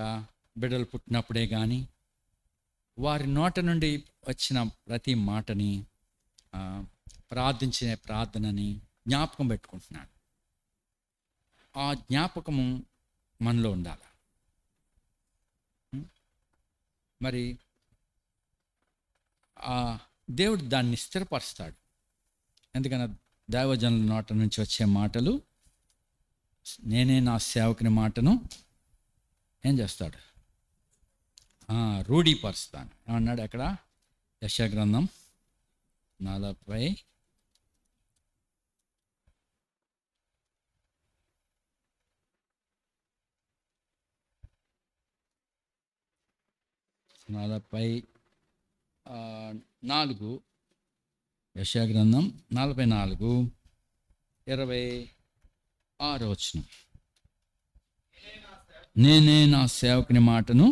బిడ్డలు పుట్టినప్పుడే కానీ, వారి నోట నుండి వచ్చిన ప్రతి మాటని, ప్రార్థించిన ప్రార్థనని జ్ఞాపకం పెట్టుకుంటున్నాడు. ఆ జ్ఞాపకము మనలో ఉండాలి. మరి దేవుడు దాన్ని స్థిరపరుస్తాడు. ఎందుకన్నా దైవజనుల నోట నుంచి వచ్చే మాటలు, నేనే నా సేవకుని మాటను ఏం చేస్తాడు? రూఢీపరుస్తాను అన్నాడు. అక్కడ యెషయా గ్రంథం 40 44, యెషయా గ్రంథం 44 26 వచనం. నేనే నా సేవకుని మాటను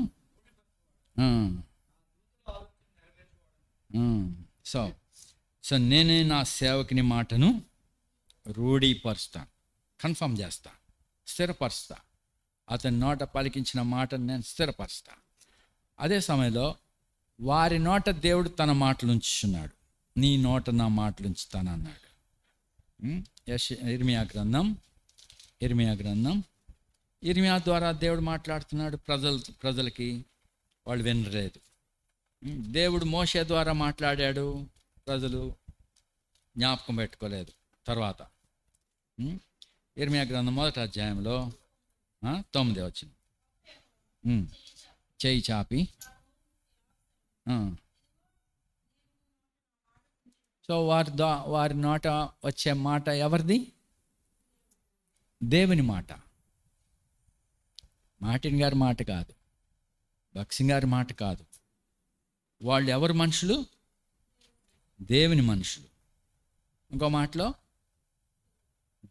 సో నేనే నా సేవకుని మాటను రూఢీపరుస్తాను, కన్ఫర్మ్ చేస్తా, స్థిరపరుస్తా. అతని నోట పలికించిన మాటను నేను స్థిరపరుస్తా. అదే సమయంలో వారి నోట దేవుడు తన మాటలు ఉంచుచున్నాడు. నీ నోట నా మాటలు ఉంచుతానన్నాడు. ఇర్మియా గ్రంథం ఇర్మియా ద్వారా దేవుడు మాట్లాడుతున్నాడు. ప్రజలకి వాళ్ళు వినలేదు. దేవుడు మోషే ద్వారా మాట్లాడాడు, ప్రజలు జ్ఞాపకం పెట్టుకోలేదు. తర్వాత ఇర్మియా గ్రంథం 1వ అధ్యాయంలో 9వ వచనం, చేయి చాపి. సో వారి నోట వచ్చే మాట ఎవరిది? దేవుని మాట. మార్టిన్ గారి మాట కాదు, భక్సింగ్ గారి మాట కాదు. వాళ్ళు ఎవరు మనుషులు? దేవుని మనుషులు. ఇంకో మాటలో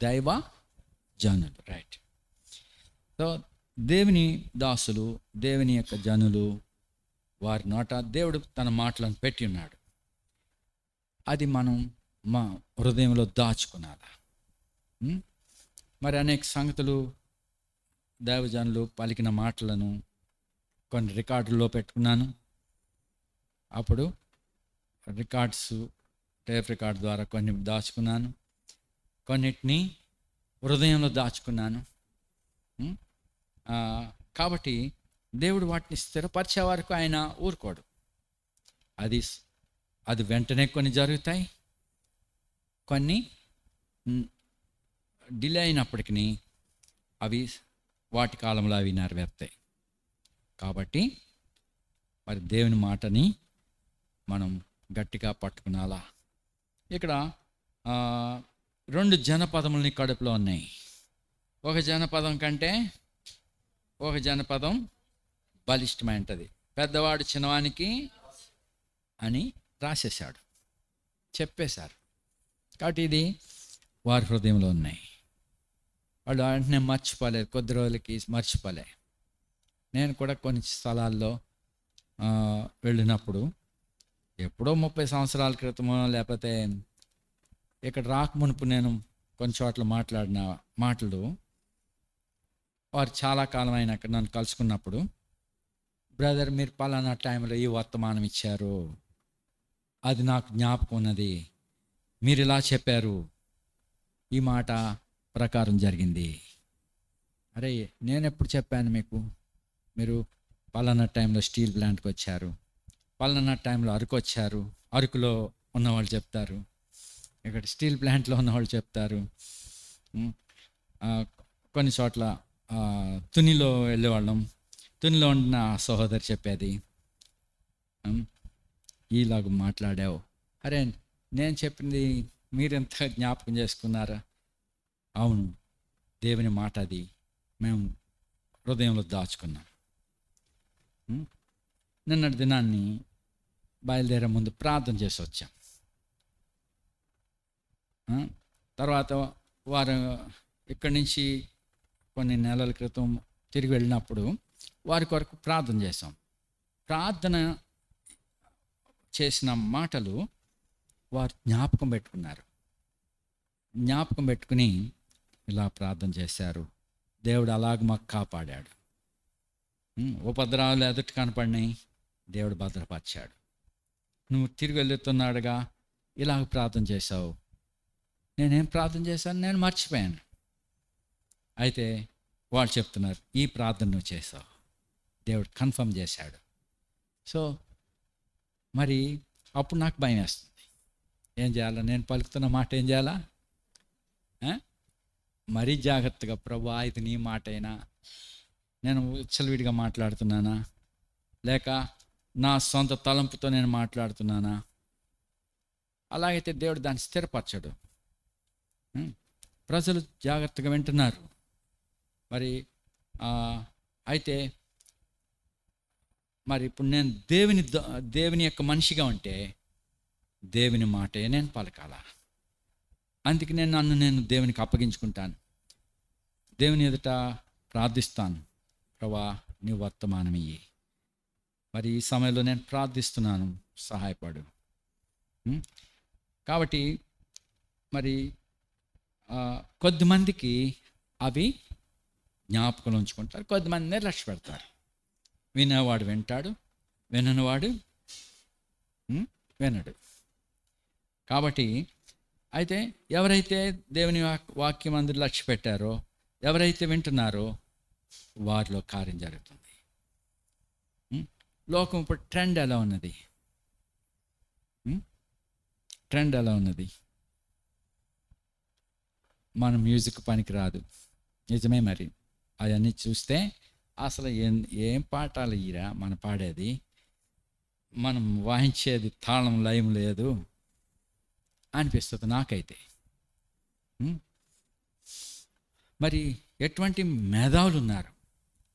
దైవ జనులు. రైట్. సో దేవుని దాసులు, దేవుని యొక్క జనులు, వారి నోట దేవుడు తన మాటలను పెట్టి ఉన్నాడు. అది మనం మా హృదయంలో దాచుకున్నారా? మరి అనేక సంగతులు దైవజనులు పలికిన మాటలను కొన్ని రికార్డుల్లో పెట్టుకున్నాను. అప్పుడు రికార్డ్స్ టేప్ రికార్డ్ ద్వారా కొన్ని దాచుకున్నాను, కొన్నిటిని హృదయంలో దాచుకున్నాను. కాబట్టి దేవుడు వాటిని స్థిరపరిచే వరకు ఆయన ఊరుకోడు. అది వెంటనే కొన్ని జరుగుతాయి, కొన్ని డిలే అయినప్పటికీ అవి వాటి కాలంలో అవి నెరవేరుతాయి. కాబట్టి మరి దేవుని మాటని మనం గట్టిగా పట్టుకునాలా. ఇక్కడ 2 జనపదములని కడుపులో ఉన్నాయి. ఒక జనపదం కంటే ఒక జనపదం బలిష్టమైనది. పెద్దవాడు చిన్నవానికి అని రాసేశాడు, చెప్పేశారు. కాబట్టి ఇది వారి హృదయంలో ఉన్నాయి. వాళ్ళు వెంటనే మర్చిపోలేదు, కొద్ది రోజులకి మర్చిపోలే. నేను కూడా కొన్ని స్థలాల్లో వెళ్ళినప్పుడు ఎప్పుడో 30 సంవత్సరాల క్రితమో లేకపోతే ఇక్కడ రాకమునుపు నేను కొన్ని చోట్ల మాట్లాడిన మాటలు వారు చాలా కాలం అయినాక నన్ను కలుసుకున్నప్పుడు, బ్రదర్ మీరు పలానా టైంలో ఈ వర్తమానం ఇచ్చారు, అది నాకు జ్ఞాపకం ఉన్నది, మీరు ఇలా చెప్పారు, ఈ మాట ప్రకారం జరిగింది. అరే నేను ఎప్పుడు చెప్పాను మీకు? మీరు పలానా టైంలో స్టీల్ ప్లాంట్కి వచ్చారు, పలానా టైంలో అరకు వచ్చారు, అరకులో ఉన్నవాళ్ళు చెప్తారు, ఇక్కడ స్టీల్ ప్లాంట్లో ఉన్నవాళ్ళు చెప్తారు, కొన్ని చోట్ల తునిలో వెళ్ళేవాళ్ళం, తునిలో ఉన్న సహోదరు చెప్పేది, ఈలాగా మాట్లాడావు. అరే నేను చెప్పింది మీరెంత జ్ఞాపకం చేసుకున్నారా? అవును, దేవుని మాట అది మేము హృదయంలో దాచుకున్నాం. నిన్నటి దినాన్ని బయలుదేరే ముందు ప్రార్థన చేసి వచ్చాం. తర్వాత వారు ఇక్కడి నుంచి కొన్ని నెలల క్రితం తిరిగి వెళ్ళినప్పుడు వారి కొరకు ప్రార్థన చేసాం. ప్రార్థన చేసిన మాటలు వారు జ్ఞాపకం పెట్టుకున్నారు. జ్ఞాపకం పెట్టుకుని ఇలా ప్రార్థన చేశారు. దేవుడు అలాగ మాకు కాపాడాడు. ఉపద్రవాలు ఎదుటి కనపడినాయి, దేవుడు భద్రపరిచాడు. నువ్వు తిరిగి వెళ్తున్నాడుగా ఇలాగ ప్రార్థన చేశావు. నేనేం ప్రార్థన చేశాను? నేను మర్చిపోయాను. అయితే వాళ్ళు చెప్తున్నారు, ఈ ప్రార్థన నువ్వు చేసావు, దేవుడు కన్ఫర్మ్ చేశాడు. సో మరి అప్పుడు నాకు భయం వేస్తుంది. ఏం చేయాలా? నేను పలుకుతున్న మాట ఏం చేయాలా? మరీ జాగ్రత్తగా, ప్రభువా ఇది నీ మాట అయినా, నేను విచ్చలవిడిగా మాట్లాడుతున్నానా, లేక నా సొంత తలంపుతో నేను మాట్లాడుతున్నానా? అలాగైతే దేవుడు దాన్ని స్థిరపరచడు. ప్రజలు జాగ్రత్తగా వింటున్నారు. మరి అయితే మరి ఇప్పుడు నేను దేవుని యొక్క మనిషిగా ఉంటే దేవుని మాటే నేను పలకాల. అందుకే నేను దేవునికి అప్పగించుకుంటాను. దేవుని ఎదుట ప్రార్థిస్తాను, ప్రభా నీ వర్తమానం ఇయ్యి. మరి ఈ సమయంలో నేను ప్రార్థిస్తున్నాను, సహాయపడు. కాబట్టి మరి కొద్దిమందికి అవి జ్ఞాపకం ఉంచుకుంటారు, కొద్దిమంది నిర్లక్ష్య పెడతారు. వినేవాడు వింటాడు, విననివాడు వినడు. కాబట్టి అయితే ఎవరైతే దేవుని వాక్యం అందరూ లక్ష్య పెట్టారో, ఎవరైతే వింటున్నారో వారిలో కార్యం జరుగుతుంది. లోకం ఇప్పుడు ట్రెండ్ ఎలా ఉన్నది? ట్రెండ్ ఎలా ఉన్నది? మన మ్యూజిక్ పనికి రాదు, నిజమే. మరి అవన్నీ చూస్తే అసలు ఏం పాఠాలు ఇరా మన పాడేది, మనం వాయించేది తాళం లయం లేదు అనిపిస్తుంది నాకైతే. మరి ఎటువంటి మేధావులు ఉన్నారు,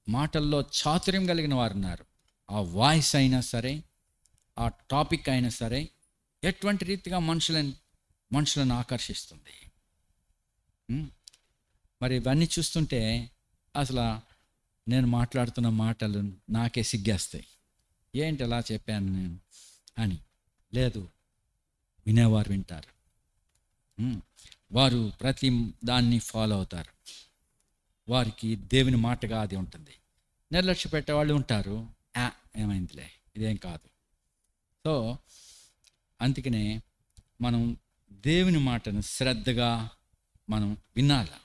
మాటల్లో చాతుర్యం కలిగిన వారు ఉన్నారు. ఆ వాయిస్ అయినా సరే, ఆ టాపిక్ అయినా సరే ఎటువంటి రీతిగా మనుషులను ఆకర్షిస్తుంది. మరి ఇవన్నీ చూస్తుంటే అసలు నేను మాట్లాడుతున్న మాటలు నాకే సిగ్గేస్తాయి. ఏంటి ఎలా చెప్పాను నేను అని. లేదు, వినేవారు వింటారు, వారు ప్రతి దాన్ని ఫాలో అవుతారు. వారికి దేవుని మాటగా అది ఉంటుంది. నిర్లక్ష్య పెట్టేవాళ్ళు ఉంటారు, "ఆ, ఏమైందిలే, ఇదేం కాదు." సో అందుకనే మనం దేవుని మాటను శ్రద్ధగా మనం వినాలి.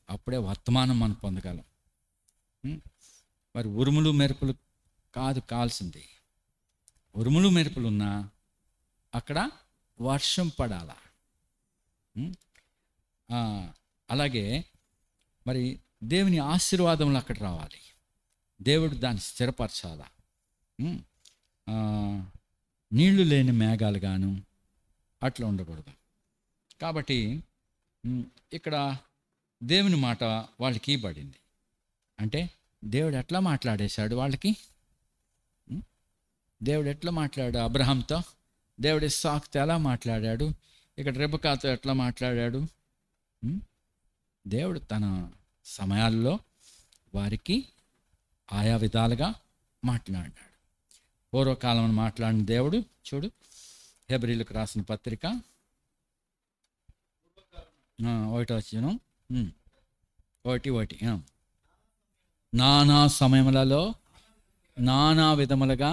అప్పుడే వర్తమానం మనం పొందగలం. ఉం? మరి ఉరుములు మెరుపులు కాదు కావాల్సింది. ఉరుములు మెరుపులు ఉన్నా అక్కడ వర్షం పడాల. ఉం? ఆ, అలాగే మరి దేవుని ఆశీర్వాదములు అక్కడ రావాలి. దేవుడు దాన్ని స్థిరపరచాల. ఉం? ఆ, నీళ్లు లేని మేఘాలు గాను అట్లా ఉండకూడదు. కాబట్టి ఇక్కడ దేవుని మాట వాళ్ళకి ఇవ్వబడింది. అంటే దేవుడు ఎట్లా మాట్లాడేశాడు వాళ్ళకి? దేవుడు ఎట్లా మాట్లాడాడు అబ్రహాంతో? దేవుడు ఇస్సాకుతో ఎలా మాట్లాడాడు? ఇక్కడ రెబెకాతో ఎట్లా మాట్లాడాడు? దేవుడు తన సమయాల్లో వారికి ఆయా విధాలుగా మాట్లాడాడు. పూర్వకాలం మాట్లాడిన దేవుడు చూడు, హెబ్రీలకు రాసిన పత్రిక 1:1. నానా సమయములలో నానా విధములుగా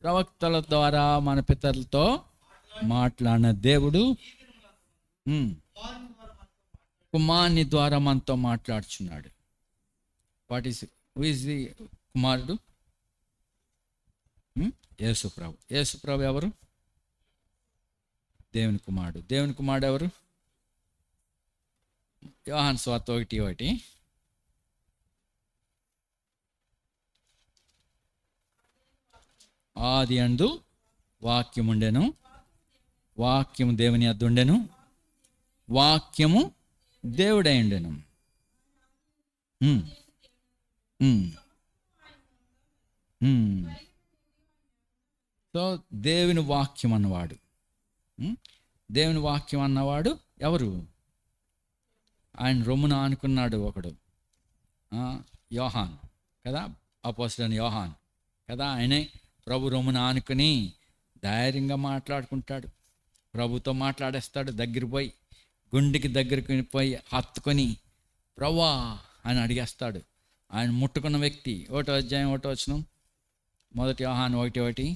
ప్రవక్తల ద్వారా మన పితరులతో మాట్లాడిన దేవుడు కుమారుని ద్వారా మనతో మాట్లాడుచున్నాడు. హూ ఈజ్ ది కుమారుడు? యేసుప్రభు. యేసుప్రభు ఎవరు? దేవుని కుమారుడు. దేవుని కుమారుడు ఎవరు? యోహాను సువార్త 1:1. ఆది యందు వాక్యము ఉండెను, వాక్యము దేవుని యొద్ద ఉండెను, వాక్యము దేవుడై ఉండెను. సో దేవుని వాక్యం అన్నవాడు, దేవుని వాక్యం అన్నవాడు ఎవరు? ఆయన రొమ్మున ఆనుకున్నాడు ఒకడు, యోహాన్ కదా, అపోస్తలుడైన యోహాన్ కదా. ఆయనే ప్రభు రొమ్మున ఆనుకుని ధైర్యంగా మాట్లాడుకుంటాడు. ప్రభుతో మాట్లాడేస్తాడు. దగ్గర పోయి గుండెకి దగ్గరికి పోయి హత్తుకొని ప్రభువా అని అడిగేస్తాడు. ఆయన ముట్టుకున్న వ్యక్తి. 1:1 మొదటి యోహాను 1:1.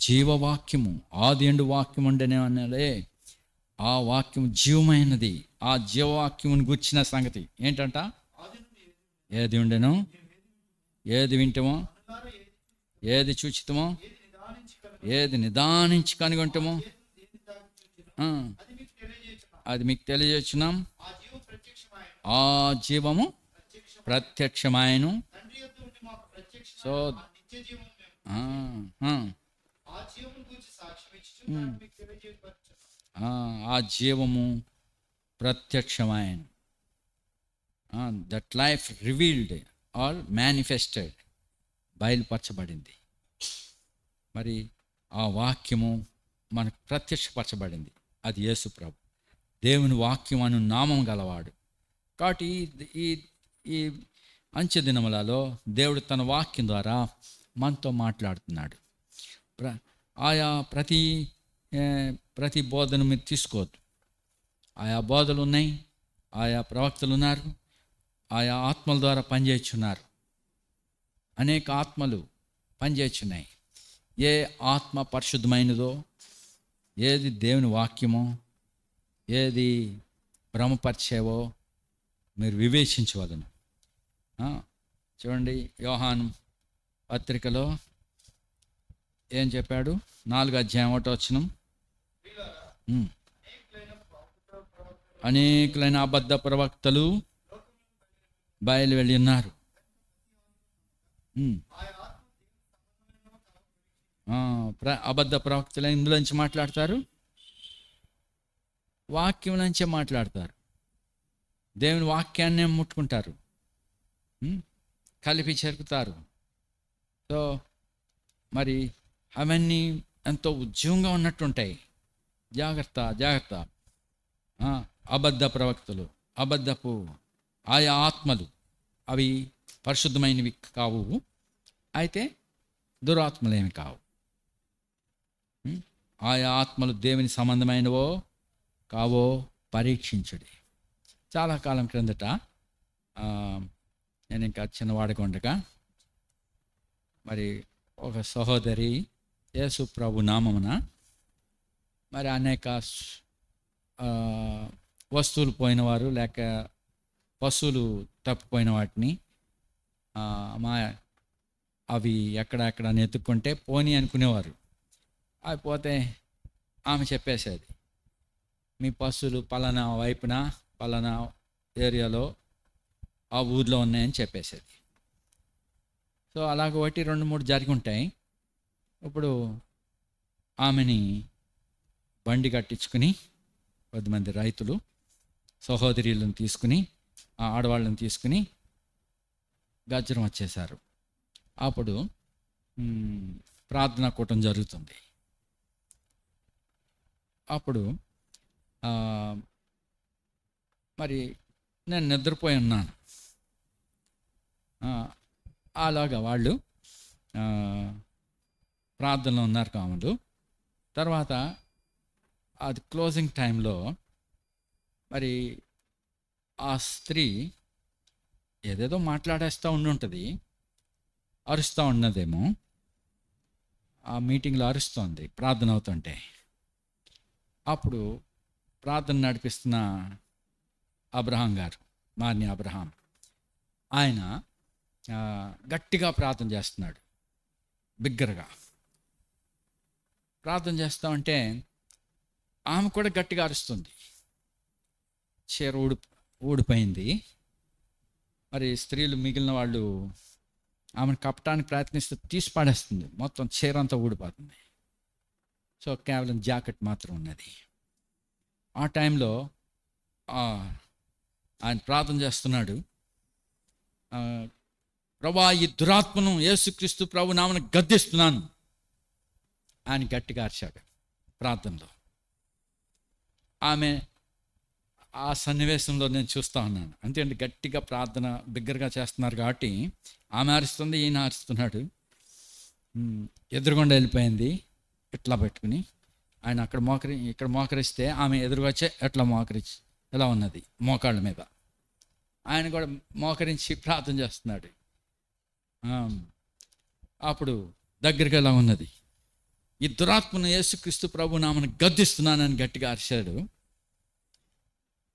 జీవవాక్యము ఆది యందు వాక్యం ఉండనే అన్నాడే. ఆ వాక్యం జీవమైనది. ఆ జీవవాక్యమును గుర్చిన సంగతి ఏంటంట? ఏది ఉండెనో, ఏది వింటమో, ఏది చూచితమో, ఏది నిదానించి కనుగొంటమో అది మీకు తెలియజేస్తున్నాం. ఆ జీవము ప్రత్యక్షమాయను. సో ఆ జీవము ప్రత్యక్షమాయను. That life revealed or manifested, బయలుపరచబడింది. మరి ఆ వాక్యము మనకు ప్రత్యక్షపరచబడింది. అది యేసు ప్రభు. దేవుని వాక్యం అను నామం గలవాడు. కాబట్టి ఈ ఈ అంచె దినములలో దేవుడు తన వాక్యం ద్వారా మనతో మాట్లాడుతున్నాడు. ఆయా ప్రతి బోధన మీరు తీసుకోవద్దు. ఆయా బోధలు ఉన్నాయి, ఆయా ప్రవక్తలు ఉన్నారు, ఆయా ఆత్మల ద్వారా పనిచేస్తున్నారు. అనేక ఆత్మలు పనిచేస్తున్నాయి. ఏ ఆత్మ పరిశుద్ధమైనదో, ఏది దేవుని వాక్యమో, ఏది భ్రమపరిచేవో మీరు వివేచించవలను. చూడండి, యోహాను పత్రికలో ఏం చెప్పాడు? 4:1. అనేకులైన అబద్ధ ప్రవక్తలు బయలు వెళ్ళి ఉన్నారు. అబద్ధ ప్రవక్తలు ఇందులోంచి మాట్లాడతారు, వాక్యం నుంచే మాట్లాడతారు. దేవుని వాక్యాన్నే ముట్టుకుంటారు, కలిపి చెరుకుతారు. సో మరి అవన్నీ ఎంతో ఉద్యోగంగా ఉన్నట్టుంటాయి. జాగ్రత్త జాగ్రత్త. అబద్ధ ప్రవక్తలు, అబద్ధపు ఆయా ఆత్మలు, అవి పరిశుద్ధమైనవి కావు, అయితే దురాత్మలేమి కావు. ఆయా ఆత్మలు దేవుని సంబంధమైనవో కావో పరీక్షించుడి. చాలా కాలం క్రిందట ఆ, నేను ఇంకా చిన్నవాడిగా ఉండగా మరి ఒక సహోదరి యేసు ప్రభు నామమున మరి అనేక ఆ, వస్తువులు పోయినవారు లేక పశువులు తప్పిపోయిన వాటిని ఆ, మా అవి ఎక్కడెక్కడ అని ఎత్తుక్కుంటే పోనీ అనుకునేవారు. అవి పోతే ఆమె చెప్పేసేది, మీ పశువులు పలానా వైపున పలానా ఏరియాలో ఆ ఊర్లో ఉన్నాయని చెప్పేసేది. సో అలాగ ఒకటి రెండు మూడు జరిగి ఉంటాయి. ఇప్పుడు ఆమెని బండి కట్టించుకుని కొద్దిమంది రైతులు సహోదరులను తీసుకుని ఆ ఆడవాళ్ళని తీసుకుని గజ్జరం వచ్చేశారు. అప్పుడు ప్రార్థనా కూటం జరుగుతుంది. అప్పుడు మరి నేను నిద్రపోయి ఉన్నాను. అలాగా వాళ్ళు ప్రార్థనలో ఉన్నారు కాములు. తర్వాత అది క్లోజింగ్ టైంలో మరి ఆ స్త్రీ ఏదేదో మాట్లాడేస్తూ ఉండుంటుంది, అరుస్తూ ఉన్నదేమో. ఆ మీటింగ్లో అరుస్తోంది ప్రార్థన అవుతుంటే. అప్పుడు ప్రార్థన నడిపిస్తున్న అబ్రహాం గారు, మార్ని అబ్రహాం, ఆయన గట్టిగా ప్రార్థన చేస్తున్నాడు. బిగ్గరగా ప్రార్థన చేస్తూ ఉంటే ఆమె కూడా గట్టిగా అరుస్తుంది. చీర ఊడిపోయింది. మరి స్త్రీలు మిగిలిన వాళ్ళు ఆమెను కప్పటానికి ప్రయత్నిస్తే తీసి పడేస్తుంది. మొత్తం చీర అంతా ఊడిపోతుంది. సో కేవలం జాకెట్ మాత్రం ఉన్నది. ఆ టైంలో ఆయన ప్రార్థన చేస్తున్నాడు. ప్రభా, ఈ దురాత్మను యేసుక్రీస్తు ప్రభు నామమున గద్దిస్తున్నాను ఆయన గట్టిగా అరిచాడు ప్రార్థనలో. ఆమె ఆ సన్నివేశంలో నేను చూస్తూ ఉన్నాను. అంతేంటి, గట్టిగా ప్రార్థన బిగ్గరగా చేస్తున్నారు కాబట్టి ఆమె అరుస్తుంది, ఈయన అరుస్తున్నాడు. ఎదురుగుండా వెళ్ళిపోయింది ఇట్లా పెట్టుకుని. ఆయన అక్కడ ఇక్కడ మోకరిస్తే ఆమె ఎదురుగా ఎట్లా మోకరించి ఎలా ఉన్నది మోకాళ్ళ మీద. ఆయన కూడా మోకరించి ప్రార్థన చేస్తున్నాడు. అప్పుడు దగ్గరికి ఎలా ఉన్నది, ఈ దురాత్మను యేసుక్రీస్తు ప్రభు నామమున గద్దిస్తున్నానని గట్టిగా అరిచాడు.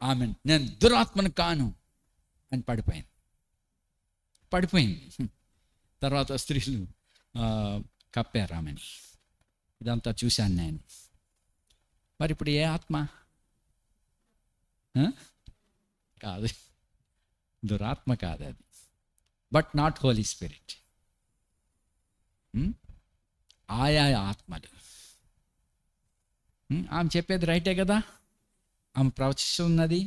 ఆమె నేను దురాత్మను కాను అని పడిపోయింది. తర్వాత స్త్రీలు కప్పారు ఆమెని. ఇదంతా చూశాను నేను. మరి ఇప్పుడు ఏ ఆత్మ? కాదు, దురాత్మ కాదు అది. But not Holy Spirit. ఆయా ఆత్మలు. ఆమె చెప్పేది రైటే కదా, ఆమె ప్రవచిస్తున్నది,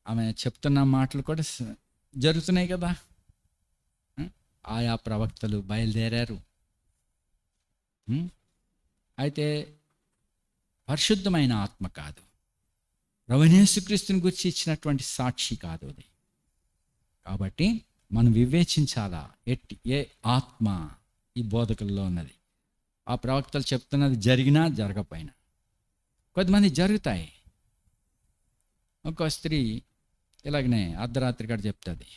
ఆమె చెప్తున్న మాటలు కూడా జరుగుతున్నాయి కదా. ఆయా ప్రవక్తలు బయలుదేరారు. అయితే పరిశుద్ధమైన ఆత్మ కాదు, ప్రభువైన యేసుక్రీస్తుని గురించి ఇచ్చినటువంటి సాక్షి కాదు అది. కాబట్టి మనం వివేచించాలా ఏ ఆత్మ ఈ బోధకుల్లో ఉన్నది. ఆ ప్రవక్తలు చెప్తున్నది జరిగినా జరగకపోయినా. కొద్దిమంది జరుగుతాయి. ఒక స్త్రీ ఇలాగనే అర్ధరాత్రి కాడ చెప్తుంది,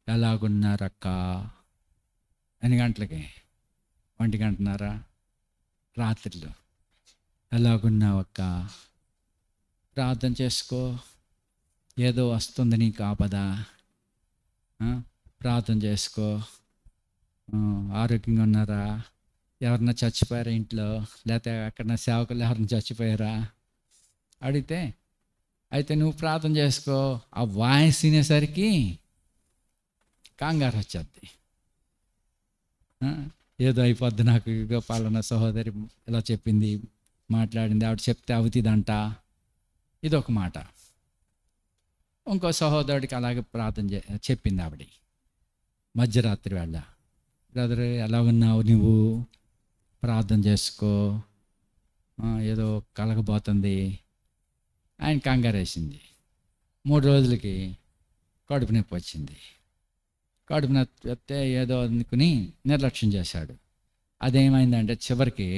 ఎలాగున్నారక్క? 8 గంటలకి, 1 గంటన్నర రాత్రిలో, ఎలాగున్నావక్క? ప్రార్థన చేసుకో, ఏదో వస్తుంది నీకు ఆపద, ప్రార్థన చేసుకో. ఆరోగ్యంగా ఉన్నారా? ఎవరన్నా చచ్చిపోయారా ఇంట్లో? లేకపోతే ఎక్కడన్నా సేవకులు ఎవరన్నా చచ్చిపోయారా అడిగితే, అయితే నువ్వు ప్రార్థన చేసుకో. ఆ వాయిస్ వినేసరికి కంగారు వచ్చేది. ఏదో అయిపోద్ది నాకు, ఇగో పాలన సహోదరి ఇలా చెప్పింది, మాట్లాడింది, ఆవిడ చెప్తే అవుతుందంట. ఇదొక మాట. ఇంకో సహోదరుడికి అలాగే ప్రార్థన చెప్పింది ఆవిడ మధ్యరాత్రి వేళ, బ్రదర్ ఎలా ఉన్నావు నువ్వు? ప్రార్థన చేసుకో, ఏదో కలగబోతుంది. ఆయన కంగారేసింది. 3 రోజులకి కడుపు నొప్పి వచ్చింది. కడుపు నొప్పి వస్తే ఏదో అనుకుని నిర్లక్ష్యం చేశాడు. అదేమైందంటే చివరికి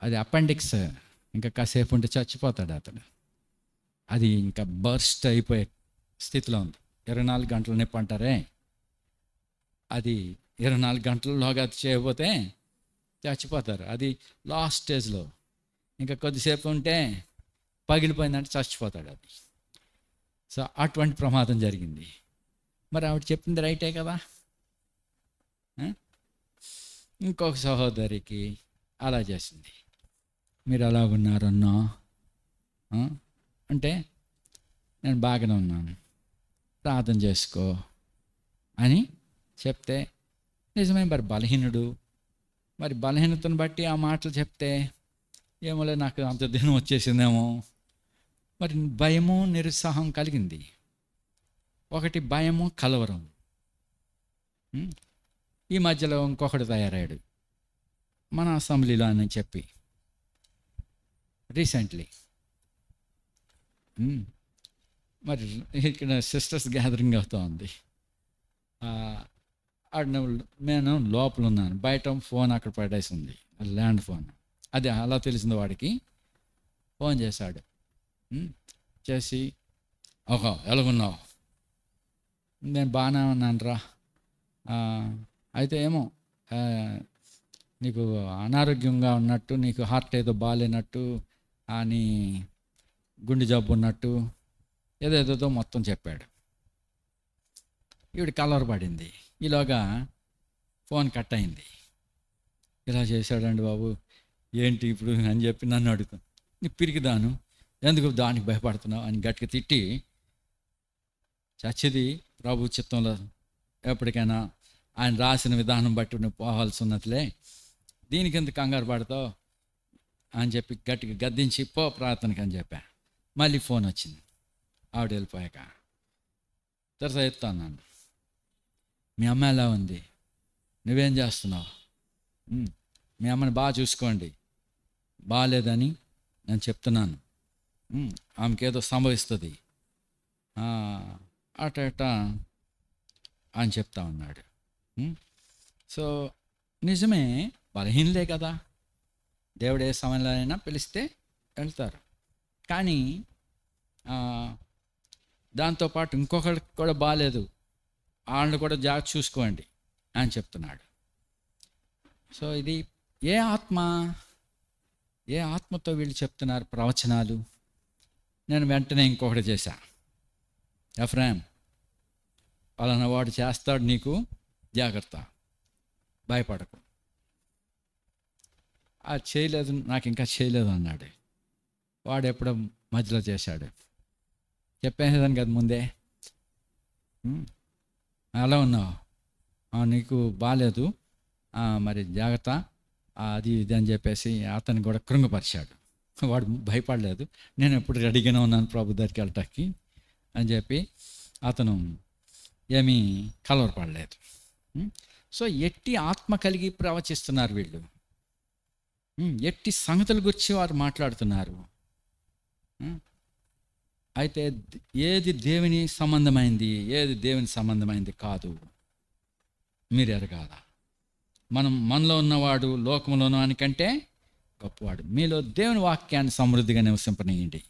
అది అపెండిక్స్, ఇంకా కాసేపు ఉంటే చచ్చిపోతాడు అతడు. అది ఇంకా బర్స్ట్ అయిపోయే స్థితిలో ఉంది. 24 గంటల నొప్పి అంటారే, అది 24 గంటలలోగా అది చేయకపోతే చచ్చిపోతారు. అది లాస్ట్ స్టేజ్లో. ఇంకా కొద్దిసేపు ఉంటే పగిలిపోయిందంటే చచ్చిపోతాడు అది. సో అటువంటి ప్రమాదం జరిగింది. మరి ఆవిడ చెప్పింది రైటే కదా. ఇంకొక సహోదరికి అలా చేసింది. మీరు అలాగున్నారన్నా అంటే నేను బాగానే ఉన్నాను, ప్రార్థన చేసుకో అని చెప్తే, నిజమే మరి బలహీనుడు, మరి బలహీనతను బట్టి ఆ మాటలు చెప్తే ఏమోలే నాకు అంత దినం వచ్చేసిందేమో, మరి భయము నిరుత్సాహం కలిగింది. ఒకటి భయము, కలవరం. ఈ మధ్యలో ఇంకొకటి తయారయ్యాడు మన అసెంబ్లీలో అని చెప్పి రీసెంట్లీ. మరి ఇక్కడ సిస్టర్స్ గ్యాదరింగ్ అవుతూ ఉంది. నేను లోపల ఉన్నాను, బయట ఫోన్ అక్కడ పడేసి ఉంది, ల్యాండ్ ఫోన్. అది అలా తెలిసింది వాడికి. ఫోన్ చేశాడు, చేసి ఓహో ఎలాగున్నావు, నేను బాగానే ఉన్నాను రా, అయితే ఏమో నీకు అనారోగ్యంగా ఉన్నట్టు, నీకు హార్ట్ ఏదో బాగాలేనట్టు, అని గుండె జబ్బు ఉన్నట్టు ఏదేదో మొత్తం చెప్పాడు. ఈవిడ కలవరపడింది. ఈలోగా ఫోన్ కట్ అయింది. ఇలా చేశాడండి బాబు, ఏంటి ఇప్పుడు అని చెప్పి నన్ను అడుగుతాను. నీ పిరికిదాను, ఎందుకు దానికి భయపడుతున్నావు అని గట్టిగా తిట్టి, చచ్చిది ప్రభు చిత్తంలో ఎప్పటికైనా ఆయన రాసిన విధానం బట్టి నువ్వు పోవాల్సి ఉన్నట్లే, దీనికి ఎందుకు కంగారు పడతావు అని చెప్పి గట్టిగా గద్దించి పో ప్రార్థనకి అని చెప్పా. మళ్ళీ ఫోన్ వచ్చింది ఆవిడ వెళ్ళిపోయాక. తర్వాత చెప్తాను, నన్ను మీ అమ్మ ఎలా ఉంది, నువ్వేం చేస్తున్నావు, మీ అమ్మని బాగా చూసుకోండి, బాగాలేదని నేను చెప్తున్నాను, ఆమెకేదో సంభవిస్తుంది అట అని చెప్తా ఉన్నాడు. సో నిజమే, బలహీనలే కదా, దేవుడు ఏ సమయంలో అయినా పిలిస్తే వెళ్తారు. కానీ దాంతోపాటు ఇంకొకరికి కూడా బాగాలేదు, వాళ్ళని కూడా జాగ్రత్త చూసుకోండి అని చెప్తున్నాడు. సో ఇది ఏ ఆత్మతో వీళ్ళు చెప్తున్నారు ప్రవచనాలు. నేను వెంటనే ఇంకొకటి చేశా, ఎఫ్రాయిం పలానా వాడు చేస్తాడు, నీకు జాగ్రత్త, భయపడకు. అది చేయలేదు, నాకు ఇంకా చేయలేదు అన్నాడు. వాడు ఎప్పుడో మధ్యలో చేశాడు. చెప్పేదాన్ని కదా ముందే, అలా ఉన్నావు, నీకు బాగాలేదు, మరి జాగ్రత్త, అది ఇది అని చెప్పేసి అతను కూడా కృంగపరిచాడు. వాడు భయపడలేదు, నేను ఎప్పుడు రెడీగానే ఉన్నాను ప్రభు దగ్గరికి వెళ్ళటానికి అని చెప్పి అతను ఏమీ కలవరపడలేదు. సో ఎట్టి ఆత్మ కలిగి ప్రవచిస్తున్నారు వీళ్ళు, ఎట్టి సంగతుల గురించి వారు మాట్లాడుతున్నారు. అయితే ఏది దేవుని సంబంధమైంది, ఏది దేవుని సంబంధమైంది కాదు మీరు ఎరగాల. మనలో ఉన్నవాడు లోకంలోనూ అనికంటే గొప్పవాడు. మీలో దేవుని వాక్యాన్ని సమృద్ధిగా నివసింపనీయండి.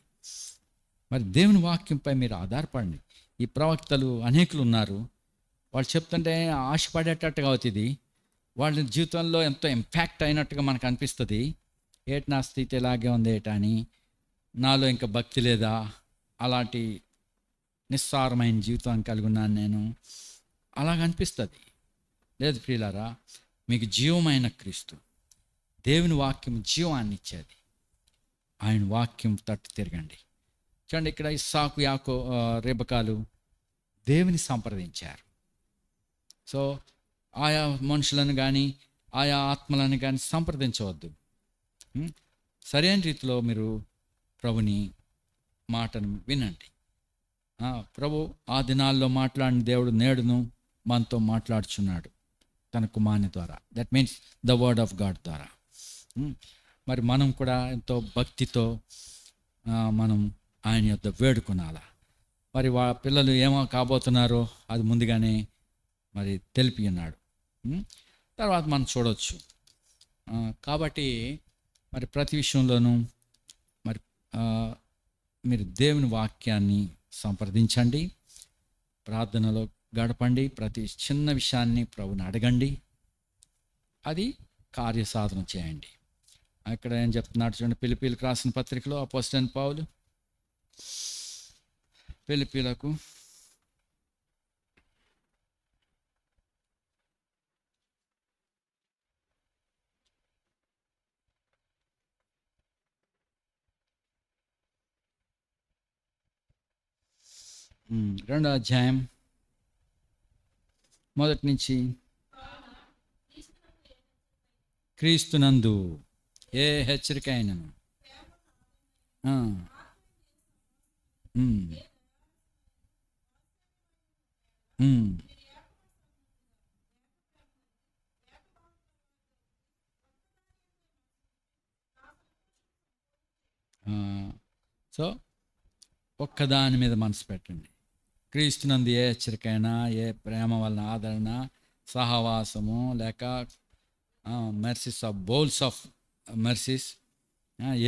మరి దేవుని వాక్యంపై మీరు ఆధారపడండి. ఈ ప్రవక్తలు అనేకులు ఉన్నారు, వాళ్ళు చెప్తుంటే ఆశపడేటట్టుగా అవుతుంది, వాళ్ళ జీవితంలో ఎంతో ఇంపాక్ట్ అయినట్టుగా మనకు అనిపిస్తుంది. ఏటి నా స్థితి ఇలాగే ఉంది ఏటా అని, నాలో ఇంకా భక్తి లేదా, అలాంటి నిస్సారమైన జీవితాన్ని కలిగి ఉన్నాను నేను, అలాగ అనిపిస్తుంది. లేదు ప్రియులారా, మీకు జీవమైన క్రీస్తు, దేవుని వాక్యం జీవాన్ని ఇచ్చేది, ఆయన వాక్యం తట్టు తిరగండి. చూడండి, ఇక్కడ ఇస్సాకు రెబెకాలు దేవుని సంప్రదించారు. సో ఆయా మనుషులను కానీ ఆయా ఆత్మలను కానీ సంప్రదించవద్దు. సరైన రీతిలో మీరు ప్రభుని మాటను వినండి. ప్రభు ఆ దినాల్లో మాట్లాడిన దేవుడు నేడును మనతో మాట్లాడుచున్నాడు తన కుమారుని ద్వారా. That means the word of God ద్వారా. మరి మనం కూడా ఎంతో భక్తితో మనం ఆయన యొద్ద వేడుకొనాలా. మరి పిల్లలు ఏమో కాబోతున్నారో అది ముందుగానే మరి తెలిపి ఉన్నాడు. తర్వాత మనం చూడవచ్చు. కాబట్టి మరి ప్రతి విషయంలోనూ మరి మీరు దేవుని వాక్యాన్ని సంప్రదించండి, ప్రార్థనలో గడపండి, ప్రతి చిన్న విషయాన్ని ప్రభుని అడగండి, అది కార్యసాధన చేయండి. అక్కడ ఏం చెప్తున్నాడు చూడండి, ఫిలిప్పీలకు రాసిన పత్రికలో అపోస్తలుడైన పౌలు ఫిలిప్పీలకు 2వ అధ్యాయం మొదటి నుంచి, క్రీస్తునందు ఏ హెచ్చరిక అయినను సో ఒక్కదాని మీద మనసు పెట్టండి. క్రీస్తునందు ఏ హెచ్చరికైనా, ఏ ప్రేమ వలన ఆదరణ, సహవాసము, లేక mercies of bowls of mercies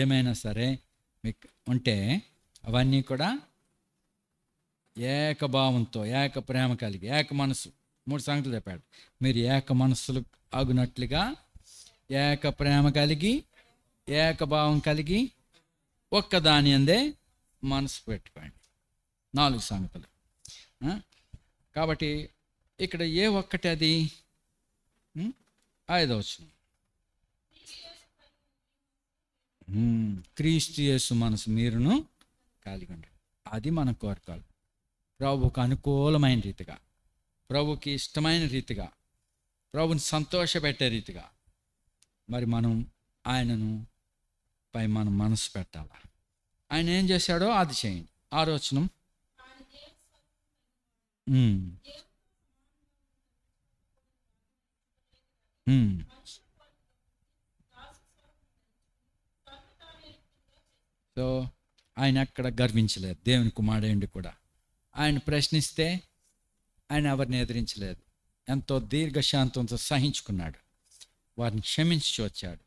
ఏమైనా సరే మీకు ఉంటే అవన్నీ కూడా ఏకభావంతో, ఏక ప్రేమ కలిగి, ఏక మనసు, 3 సంగతులు చెప్పాడు. మీరు ఏక మనస్సులు ఆగునట్లుగా ఏక ప్రేమ కలిగి, ఏకభావం కలిగి, ఒక్కదాని అందే మనసు పెట్టుకోండి. 4 సంగతులు. కాబట్టి ఇక్కడ ఏ ఒక్కటి అది 5వ వచనం, క్రీస్తు యేసు మనసు మీరును కలిగి ఉండండి. అది మన కోరికలు. ప్రభువుకు అనుకూలమైన రీతిగా, ప్రభుకి ఇష్టమైన రీతిగా, ప్రభుని సంతోషపెట్టే రీతిగా మరి మనం ఆయనను పై మనం మనసు పెట్టాలి. ఆయన ఏం చేశాడో అది చేయండి. 6వ వచనం, సో ఆయన ఎక్కడ గర్వించలేదు. దేవుని కుమారుడు కూడా ఆయన ప్రశ్నిస్తే ఆయన ఎవరిని ఎదిరించలేదు. ఎంతో దీర్ఘశాంతంతో సహించుకున్నాడు. వారిని క్షమించి వచ్చాడు,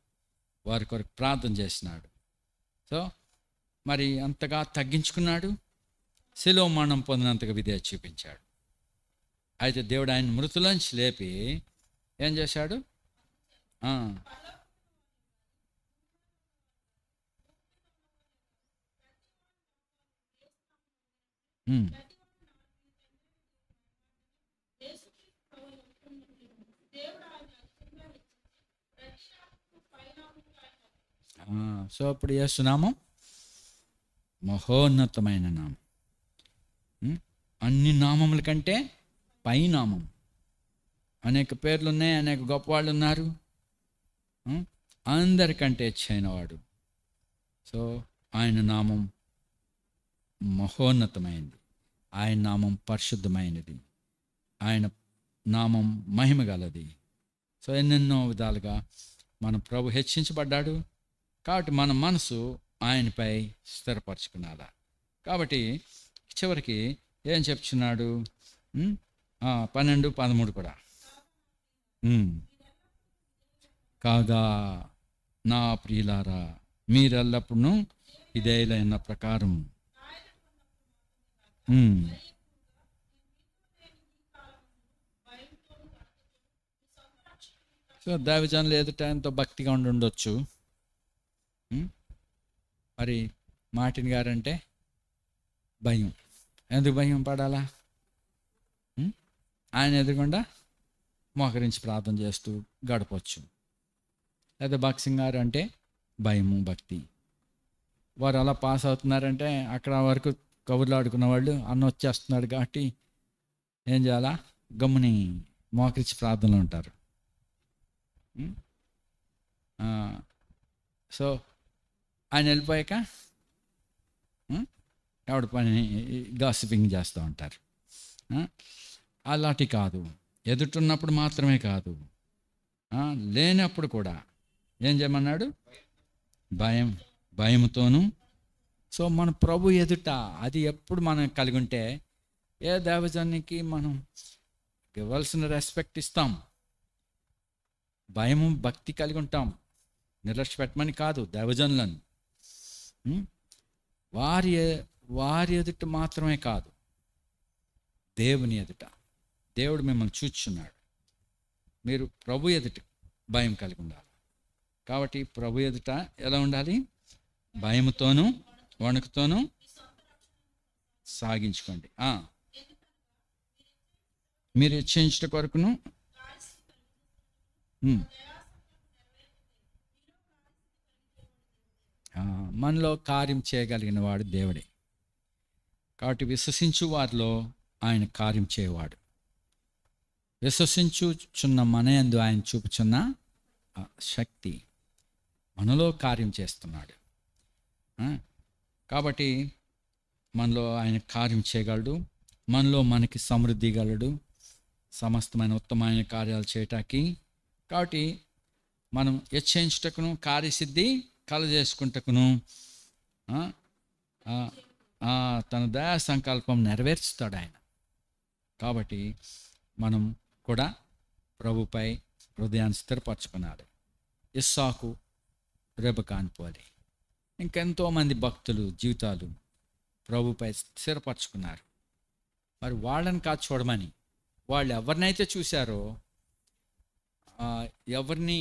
వారి కొరకు ప్రార్థన చేసినాడు. సో మరి అంతగా తగ్గించుకున్నాడు, శిలువ మరణం పొందినంతగా విధేయత చూపించాడు. అయితే దేవుడు ఆయన మృతులోంచి లేపి ఏం చేశాడు? సో ఇప్పుడు యేసు నామం మహోన్నతమైన నామం, అన్ని నామముల కంటే పై నామం. అనేక పేర్లు ఉన్నాయి, అనేక గొప్పవాళ్ళు ఉన్నారు, అందరికంటే హెచ్చైనవాడు. సో ఆయన నామం మహోన్నతమైనది, ఆయన నామం పరిశుద్ధమైనది, ఆయన నామం మహిమ గలది. సో ఎన్నెన్నో విధాలుగా మన ప్రభు హెచ్చించబడ్డాడు. కాబట్టి మన మనసు ఆయనపై స్థిరపరచుకున్నారా. కాబట్టి చివరికి ఏం చెప్తున్నాడు? 12, 13 కూడా, కాగా నా ప్రియులారా మీరెల్లప్పుడూ ఇదేలైన ప్రకారం సో దైవజనులు ఎదుట ఎంతో భక్తిగా ఉండొచ్చు. మరి మార్టిన్ గారంటే భయం. ఎందుకు భయం పడాలా? ఆయన ఎదురుగుండా మోకరించి ప్రార్థన చేస్తూ గడపచ్చు. లేదా బాక్సింగ్ గారు అంటే భయము, భక్తి. వారు అలా పాస్ అవుతున్నారంటే అక్కడ వరకు కబుర్లు ఆడుకున్న వాళ్ళు అన్న వచ్చేస్తున్నాడు కాబట్టి ఏం చేయాలా? గమ్ముని మోకరించి ప్రార్థనలు ఉంటారు. సో ఆయన వెళ్ళిపోయాక ఎవడి పని గాసిపింగ్ చేస్తూ ఉంటారు. అలాంటి కాదు, ఎదుటున్నప్పుడు మాత్రమే కాదు, లేనప్పుడు కూడా ఏం చేయమన్నాడు? భయంతోనూ. సో మన ప్రభు ఎదుట అది ఎప్పుడు మనం కలిగి ఉంటే ఏ దైవజనానికి మనం ఇవ్వాల్సిన రెస్పెక్ట్ ఇస్తాం, భయము, భక్తి కలిగి ఉంటాం. నిర్లక్ష్య పెట్టమని కాదు దైవజనులను. వారి వారి ఎదుట మాత్రమే కాదు, దేవుని ఎదుట. దేవుడు మిమ్మల్ని చూచున్నాడు. మీరు ప్రభు ఎదుట భయం కలిగి ఉండాలి. కాబట్టి ప్రభు ఎదుట ఎలా ఉండాలి? భయముతోనూ వణుకుతోనూ సాగించుకోండి. మీరు హెచ్చరించట కొరకును మనలో కార్యం చేయగలిగిన వాడు దేవుడే. కాబట్టి విశ్వసించు వారిలో ఆయన కార్యం చేయవాడు. విశ్వసించుచున్న మన యందు ఆయన చూపుచున్న శక్తి మనలో కార్యం చేస్తున్నాడు. కాబట్టి మనలో ఆయన కార్యం చేయగలడు. మనలో మనకి సమృద్ధి గలడు, సమస్తమైన ఉత్తమమైన కార్యాలు చేయటానికి. కాబట్టి మనం హెచ్చరించుటకును కార్యసిద్ధి కలజేసుకుంటకును తన దయా సంకల్పం నెరవేర్చుతాడు ఆయన. కాబట్టి మనం కూడా ప్రభుపై హృదయాన్ని స్థిరపరచుకున్నాడు. ఇస్సాకు రెబెకాను పోలి ఇంకెంతోమంది భక్తులు జీవితాలు ప్రభుపై స్థిరపరచుకున్నారు. మరి వాళ్ళని కాదు చూడమని, వాళ్ళు ఎవరినైతే చూశారో, ఎవరిని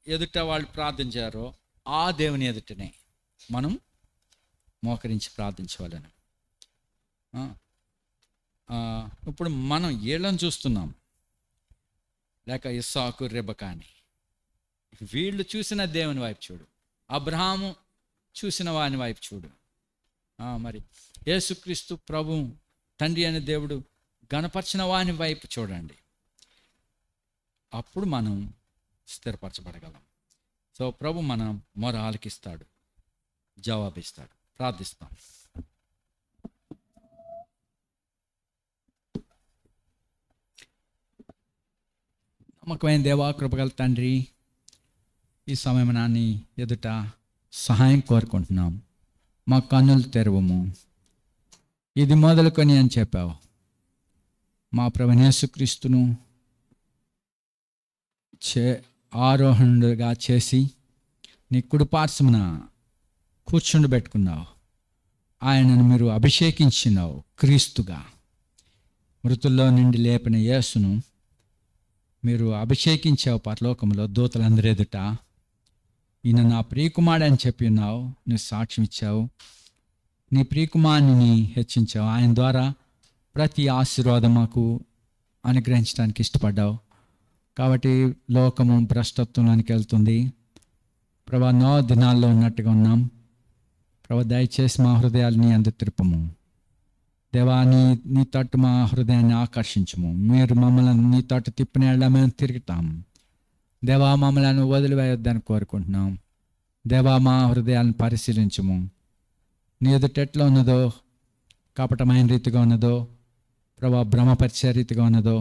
ఎదుట వాళ్ళు ప్రార్థించారో ఆ దేవుని ఎదుటనే మనం మోకరించి ప్రార్థించవాలని. ఇప్పుడు మనం వీళ్ళని చూస్తున్నాం, లేక ఇస్సాకు రెబెకాని. వీళ్ళు చూసిన దేవుని వైపు చూడు, అబ్రహాము చూసిన వాని వైపు చూడు. మరి యేసుక్రీస్తు ప్రభు తండ్రి అనే దేవుడు గణపరిచిన వాని వైపు చూడండి. అప్పుడు మనం స్థిరపరచబడగలం. సో ప్రభు మన మొర ఆలకిస్తాడు, జవాబిస్తాడు. ప్రార్థిస్తాం. నమ్మకమైన దేవా, కృపగల తండ్రి, ఈ సమయం నాన్ని ఎదుట సహాయం కోరుకుంటున్నాం. మా కన్నులు తెరవము, ఇది మొదలుకొని అని చెప్పావు. మా ప్రభువైన యేసుక్రీస్తును ఆరోహణుడుగా చేసి నీ కుడిపార్శ్వమున కూర్చుండబెట్టుకున్నావు. ఆయనను మీరు అభిషేకించినావు క్రీస్తుగా. మృతుల్లో నుండి లేపిన యేసును మీరు అభిషేకించావు పరలోకంలో దూతలందరి ఎదుట. ఈయన నా ప్రియకుమారుడు అని చెప్పి ఉన్నావు, నువ్వు సాక్ష్యం ఇచ్చావు. నీ ప్రియకుమారుని హెచ్చించావు. ఆయన ద్వారా ప్రతి ఆశీర్వాదం మాకు అనుగ్రహించడానికి ఇష్టపడ్డావు. కాబట్టి లోకము భ్రష్టత్వంలోనికి వెళ్తుంది. ప్రభా, నో దినాల్లో ఉన్నట్టుగా ఉన్నాం. ప్రభా, దయచేసి మా హృదయాలని అందు త్రిప్పము. దేవా, నీ తట్టు మా హృదయాన్ని ఆకర్షించము. మీరు మమ్మల్ని నీ తట్టు తిప్పిన మేము తిరుగుతాము. దేవా, మమ్మల్ని వదిలివేయొద్దని కోరుకుంటున్నాం. దేవా, మా హృదయాలను పరిశీలించము. నీ ఎదుట ఎట్లా ఉన్నదో, కపటమైన రీతిగా ఉన్నదో, ప్రభా భ్రమపరిచే రీతిగా ఉన్నదో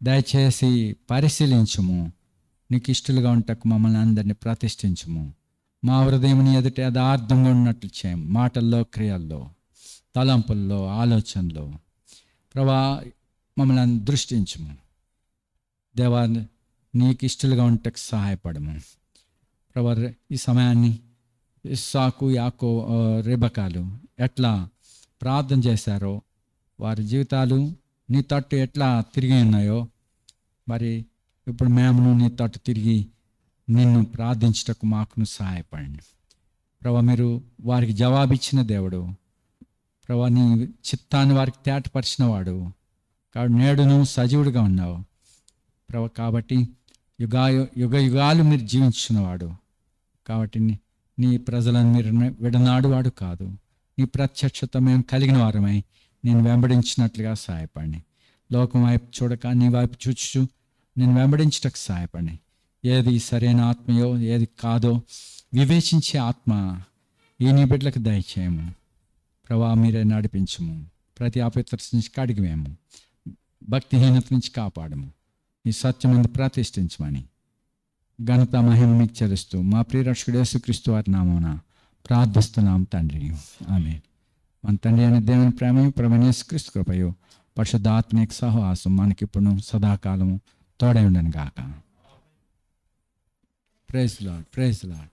దయచేసి పరిశీలించము. నీకు ఇష్టలుగా ఉంటకు మమ్మల్ని అందరినీ ప్రతిష్ఠించము. మా హృదయం నీ ఎదుట యథార్థంగా ఉన్నట్లు చేయము. మాటల్లో, క్రియల్లో, తలంపుల్లో, ఆలోచనలో ప్రభా మమ్మల్ని దృష్టించము. దేవా, నీకు ఇష్టలుగా ఉంటకు సహాయపడము. ప్రభా, ఈ సమయాన్ని ఇస్సాకు, రెబెకాలు ఎట్లా ప్రార్థన చేశారో, వారి జీవితాలు నీ తట్టు ఎట్లా తిరిగి ఉన్నాయో, మరి ఇప్పుడు మేము నీ తట్టు తిరిగి నిన్ను ప్రార్థించటకు మాకును సహాయపడండి. ప్రభా, మీరు వారికి జవాబిచ్చిన దేవుడు. ప్రభా, నీ చిత్తాన్ని వారికి తేటపరిచిన వాడు. కాబట్టి నేడును సజీవుడిగా ఉన్నావు ప్రభా. కాబట్టి యుగ యుగాలు మీరు జీవించున్నవాడు. కాబట్టి నీ ప్రజలను మీరు విడనాడు వాడు కాదు. నీ ప్రత్యక్షత మేము కలిగిన వారమై నేను వెంబడించినట్లుగా సహాయపడి, లోకం వైపు చూడక నీ వైపు చూచు నేను వెంబడించటకు సహాయపడి, ఏది సరైన ఆత్మయో ఏది కాదో వివేచించే ఆత్మ ఈ నీ బిడ్డలకు దయచేయము ప్రభా. మీరే నడిపించము. ప్రతి అపవిత్రత నుంచి కడిగివేము. భక్తిహీనత నుంచి కాపాడము. ఈ సత్యమందు ప్రతిష్ఠించమని ఘనత మహిమ మీకు చెల్లిస్తూ మా ప్రియరక్షకుడు యేసుక్రీస్తు వారి నామమున ప్రార్థిస్తున్నాం తండ్రి, ఆమేన్. మన తండ్రి అనే దేవుని ప్రేమ, ప్రభువైన యేసుక్రీస్తు కృపయు, పరిశుద్ధాత్మిక సహవాసం మనకిప్పుడు సదాకాలము తోడై ఉండను గాక. Praise Lord, praise lord.